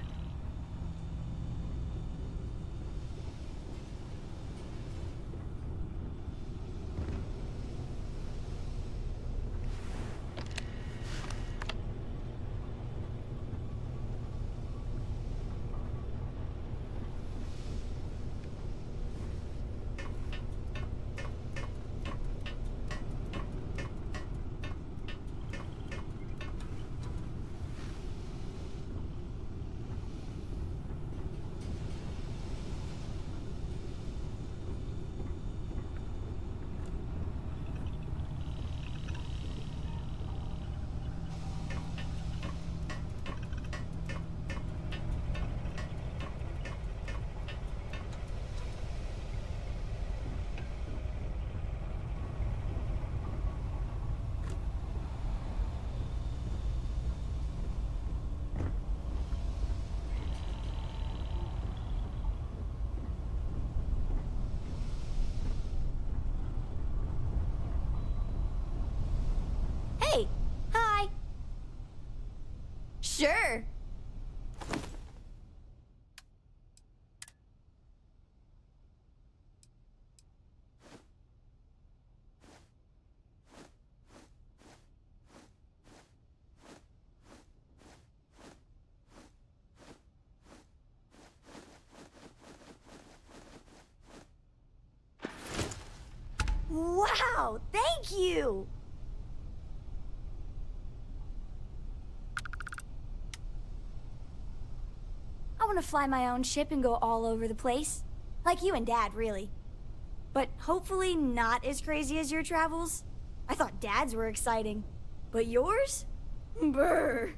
Hey! Hi! Sure! Wow! Thank you! I want to fly my own ship and go all over the place. Like you and Dad, really. But hopefully not as crazy as your travels. I thought Dad's were exciting. But yours? Brr.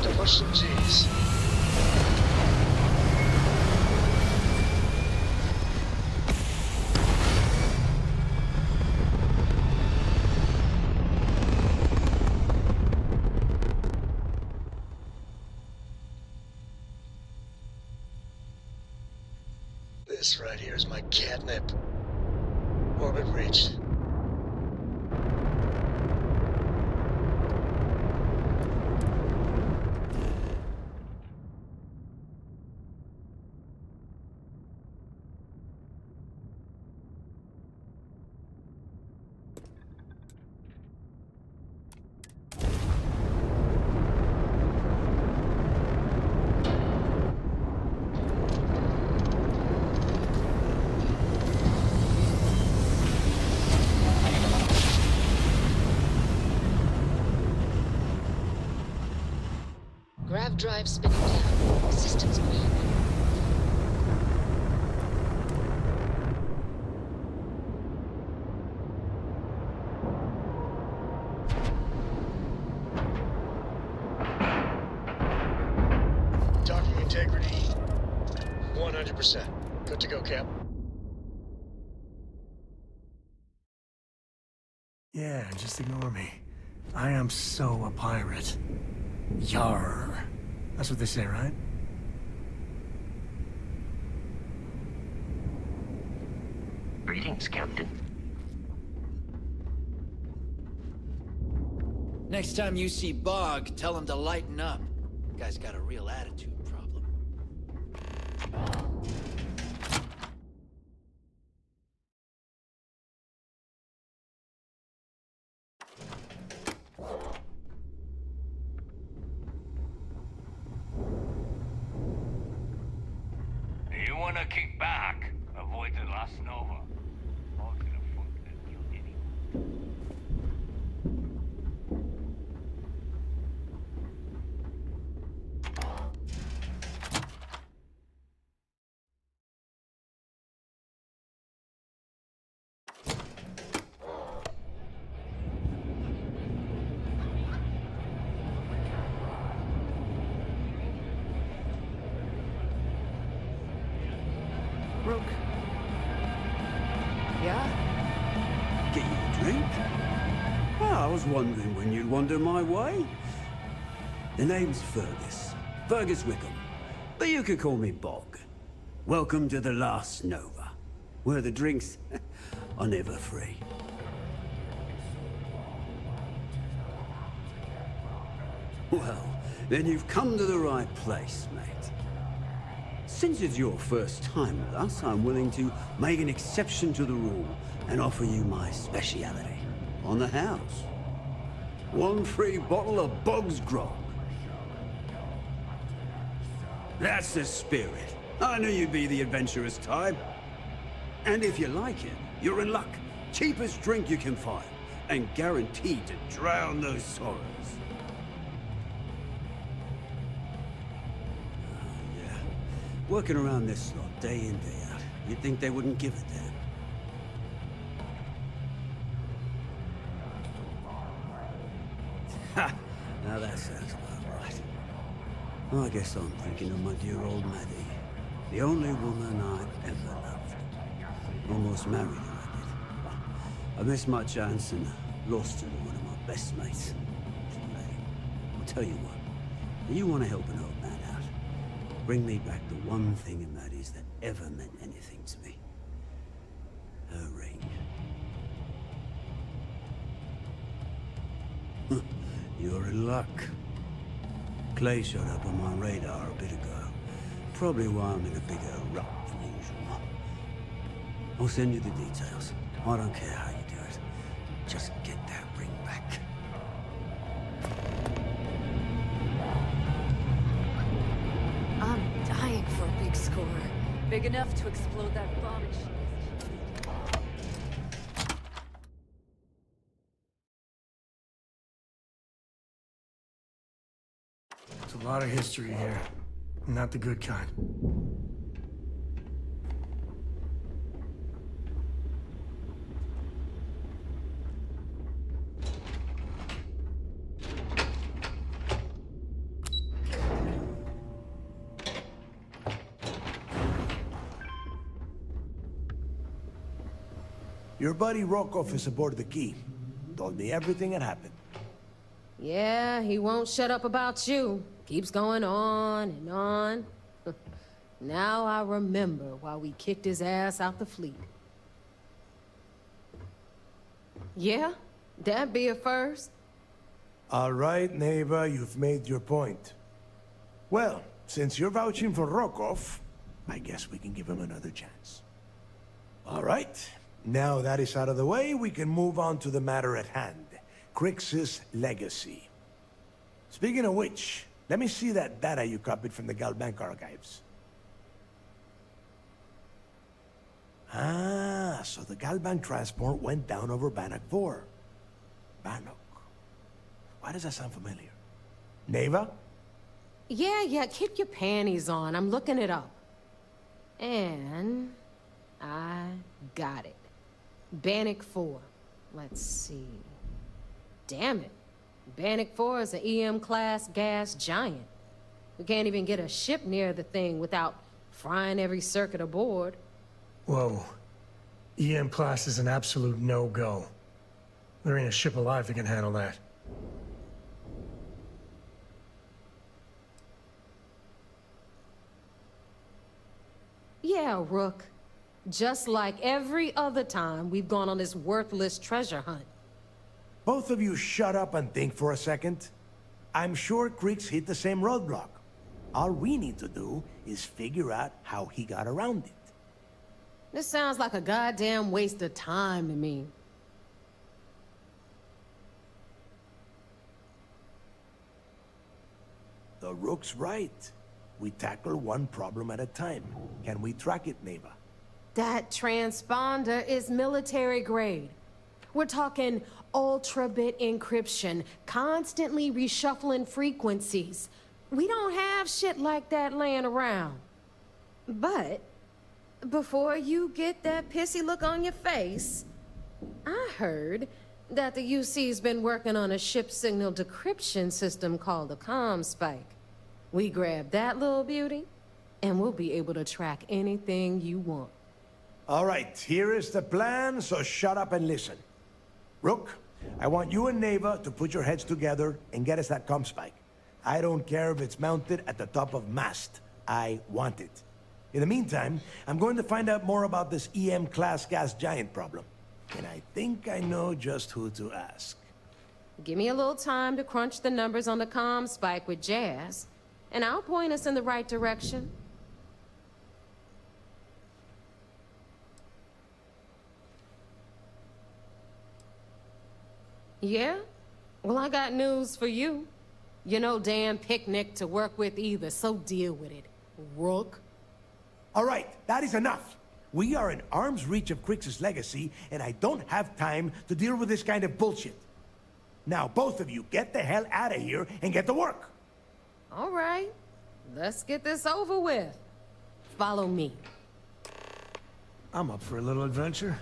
to push some G's. This right here is my catnip. Orbit reached. Grav drive spinning down. Systems green. Docking integrity, 100%. Good to go, Cap. Yeah, just ignore me. I am so a pirate. Yarr. That's what they say, right? Greetings, Captain. Next time you see Bog, tell him to lighten up. Guy's got a real attitude problem. You wanna kick back? Avoid the last Nova. All to the foot that you idiot. Rook. Yeah? Get you a drink? Well, I was wondering when you'd wander my way. The name's Fergus Wickham. But you could call me Bog. Welcome to the last Nova, where the drinks are never free. Well, then you've come to the right place, mate. Since it's your first time with us, I'm willing to make an exception to the rule and offer you my speciality on the house. One free bottle of Bog's Grog. That's the spirit. I knew you'd be the adventurous type. And if you like it, you're in luck. Cheapest drink you can find, and guaranteed to drown those sorrows. Working around this lot, day in, day out. You'd think they wouldn't give a damn. Ha! Now that sounds about right. Well, I guess I'm thinking of my dear old Maddie. The only woman I ever loved. Almost married her, I did. I missed my chance and lost her to one of my best mates. I'll tell you what. You want to help an old man out? Bring me back the one thing in Maddie's that ever meant anything to me. Her ring. You're in luck. Clay showed up on my radar a bit ago. Probably why I'm in a bigger rut than usual. I'll send you the details. I don't care how you do it. Just get that ring back. I'm dying for a big score. Big enough to explode that bomb and shit. There's a lot of history here. Not the good kind. Your buddy Rokov is aboard the Key. Told me everything that happened. Yeah, he won't shut up about you. Keeps going on and on. Now I remember why we kicked his ass out the fleet. Yeah, that'd be a first. All right, Neva, you've made your point. Well, since you're vouching for Rokov, I guess we can give him another chance. All right, now that is out of the way, we can move on to the matter at hand. Crix's legacy. Speaking of which, let me see that data you copied from the Galbank archives. Ah, so the Galbank transport went down over Bannock 4. Bannock. Why does that sound familiar? Neva? Yeah, keep your panties on. I'm looking it up. And I got it. Bannock 4. Let's see. Damn it. Bannock 4 is an EM-class gas giant. We can't even get a ship near the thing without frying every circuit aboard. Whoa. EM class is an absolute no-go. There ain't a ship alive that can handle that. Yeah, Rook. Just like every other time we've gone on this worthless treasure hunt. Both of you shut up and think for a second. I'm sure Crix hit the same roadblock. All we need to do is figure out how he got around it. This sounds like a goddamn waste of time to me. The Rook's right. We tackle one problem at a time. Can we track it, Neva? That transponder is military grade. We're talking ultra-bit encryption, constantly reshuffling frequencies. We don't have shit like that laying around. But before you get that pissy look on your face, I heard that the UC's been working on a ship signal decryption system called the ComSpike. We grab that little beauty, and we'll be able to track anything you want. All right, here is the plan, so shut up and listen. Rook, I want you and Neva to put your heads together and get us that ComSpike. I don't care if it's mounted at the top of mast. I want it. In the meantime, I'm going to find out more about this EM-class gas giant problem. And I think I know just who to ask. Give me a little time to crunch the numbers on the ComSpike with Jazz, and I'll point us in the right direction. Yeah? Well, I got news for you. You're no damn picnic to work with either, so deal with it, Rook. All right, that is enough. We are in arm's reach of Crix's legacy, and I don't have time to deal with this kind of bullshit. Now, both of you, get the hell out of here and get to work. All right, let's get this over with. Follow me. I'm up for a little adventure.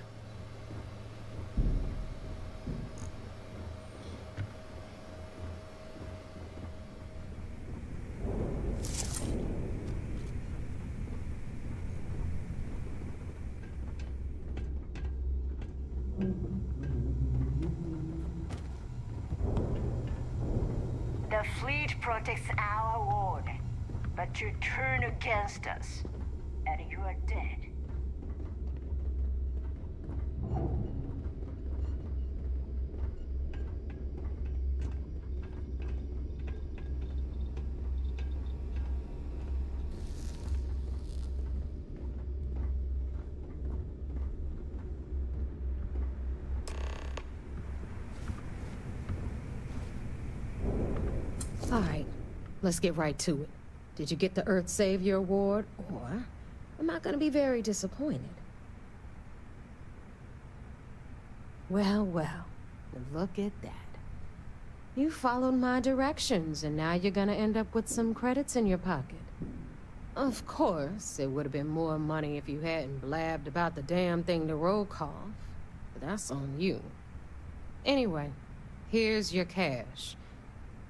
The fleet protects our ward, but you turn against us, and you are dead. All right, let's get right to it. Did you get the Earth Savior Award, or am I gonna be very disappointed? Well, look at that. You followed my directions, and now you're gonna end up with some credits in your pocket. Of course, it would have been more money if you hadn't blabbed about the damn thing to Rokov, but that's on you. Anyway, here's your cash.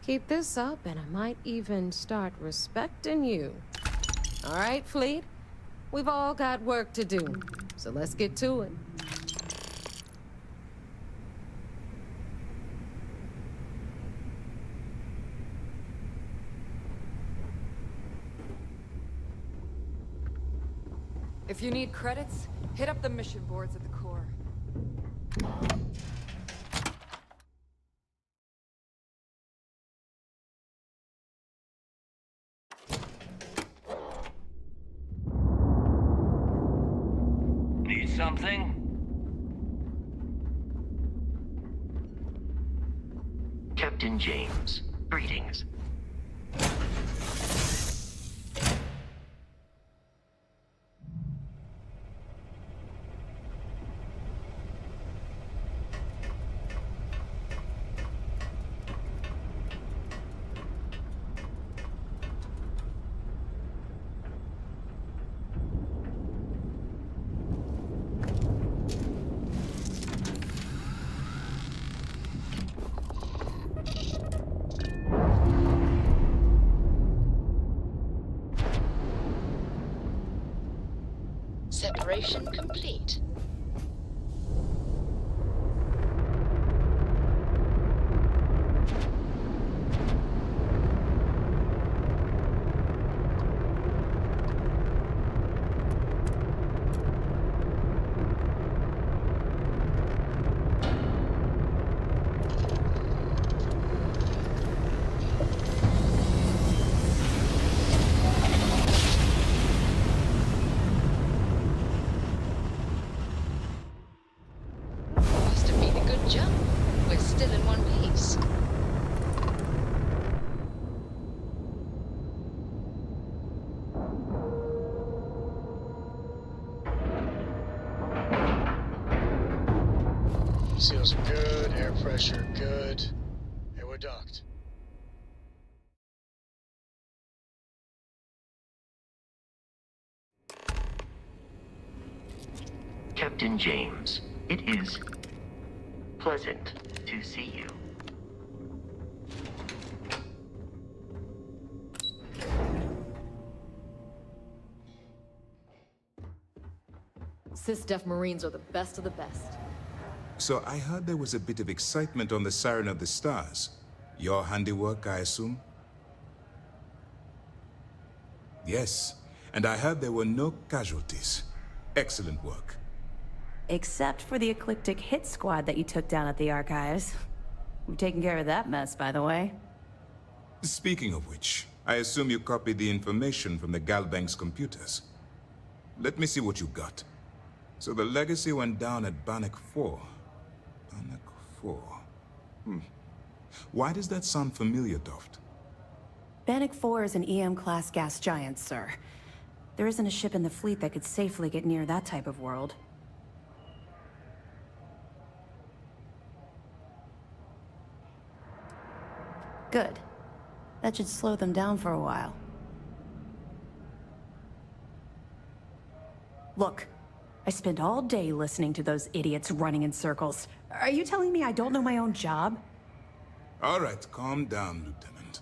Keep this up, and I might even start respecting you. All right, Fleet? We've all got work to do, so let's get to it. If you need credits, hit up the mission boards at the core. Need something? Captain James, greetings. Separation complete. Seals are good, air pressure good. Hey, we're docked. Captain James, it is pleasant to see you. Sys-Def Marines are the best of the best. So I heard there was a bit of excitement on the Siren of the Stars. Your handiwork, I assume? Yes, and I heard there were no casualties. Excellent work. Except for the eclectic hit squad that you took down at the archives. We've taken care of that mess, by the way. Speaking of which, I assume you copied the information from the Galbank's computers. Let me see what you got. So the legacy went down at Bannock 4. Bannock 4. Why does that sound familiar, Toft? Bannock 4 is an EM-class gas giant, sir. There isn't a ship in the fleet that could safely get near that type of world. Good. That should slow them down for a while. Look, I spent all day listening to those idiots running in circles. Are you telling me I don't know my own job? All right, calm down, Lieutenant.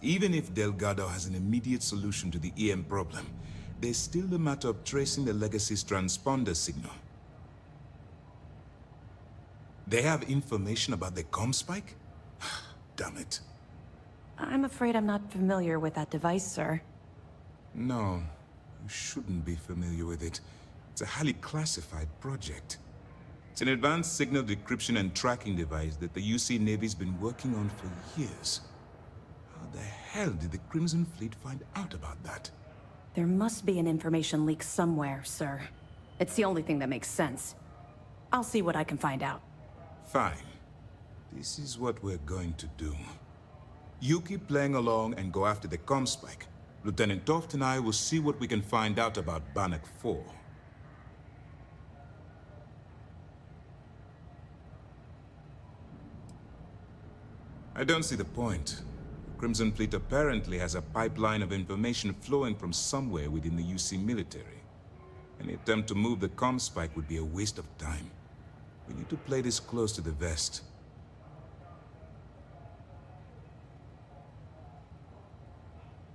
Even if Delgado has an immediate solution to the EM problem, there's still the matter of tracing the Legacy's transponder signal. They have information about the comm spike? Damn it. I'm afraid I'm not familiar with that device, sir. No, you shouldn't be familiar with it. It's a highly classified project. It's an advanced signal decryption and tracking device that the UC Navy's been working on for years. How the hell did the Crimson Fleet find out about that? There must be an information leak somewhere, sir. It's the only thing that makes sense. I'll see what I can find out. Fine. This is what we're going to do. You keep playing along and go after the comm spike. Lieutenant Toft and I will see what we can find out about Bannock 4. I don't see the point. Crimson Fleet apparently has a pipeline of information flowing from somewhere within the UC military. Any attempt to move the comm spike would be a waste of time. We need to play this close to the vest.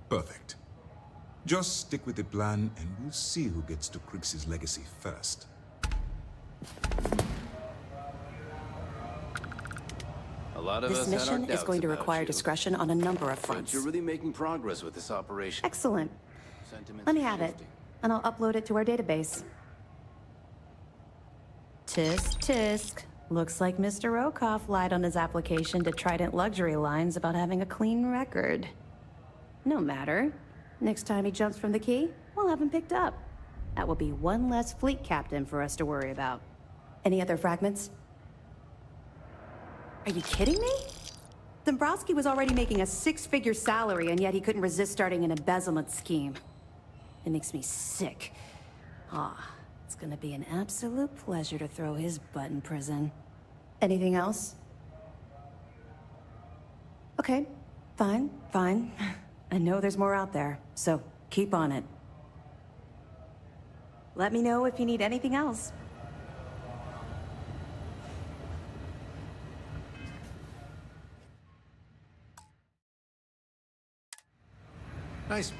Perfect. Just stick with the plan and we'll see who gets to Crix's legacy first. A lot of This us had our mission is doubts going to about require you. discretion on a number of But fronts. you're really making progress with this operation. Excellent. Sentiments Let me are have it. shifting. and I'll upload it to our database. Tisk, tisk. Looks like Mr. Rokoff lied on his application to Trident Luxury Lines about having a clean record. No matter. Next time he jumps from the key, we'll have him picked up. That will be one less fleet captain for us to worry about. Any other fragments? Are you kidding me? Dombrowski was already making a six-figure salary, and yet he couldn't resist starting an embezzlement scheme. It makes me sick. It's gonna be an absolute pleasure to throw his butt in prison. Anything else? Okay, fine. I know there's more out there, so keep on it. Let me know if you need anything else. Nice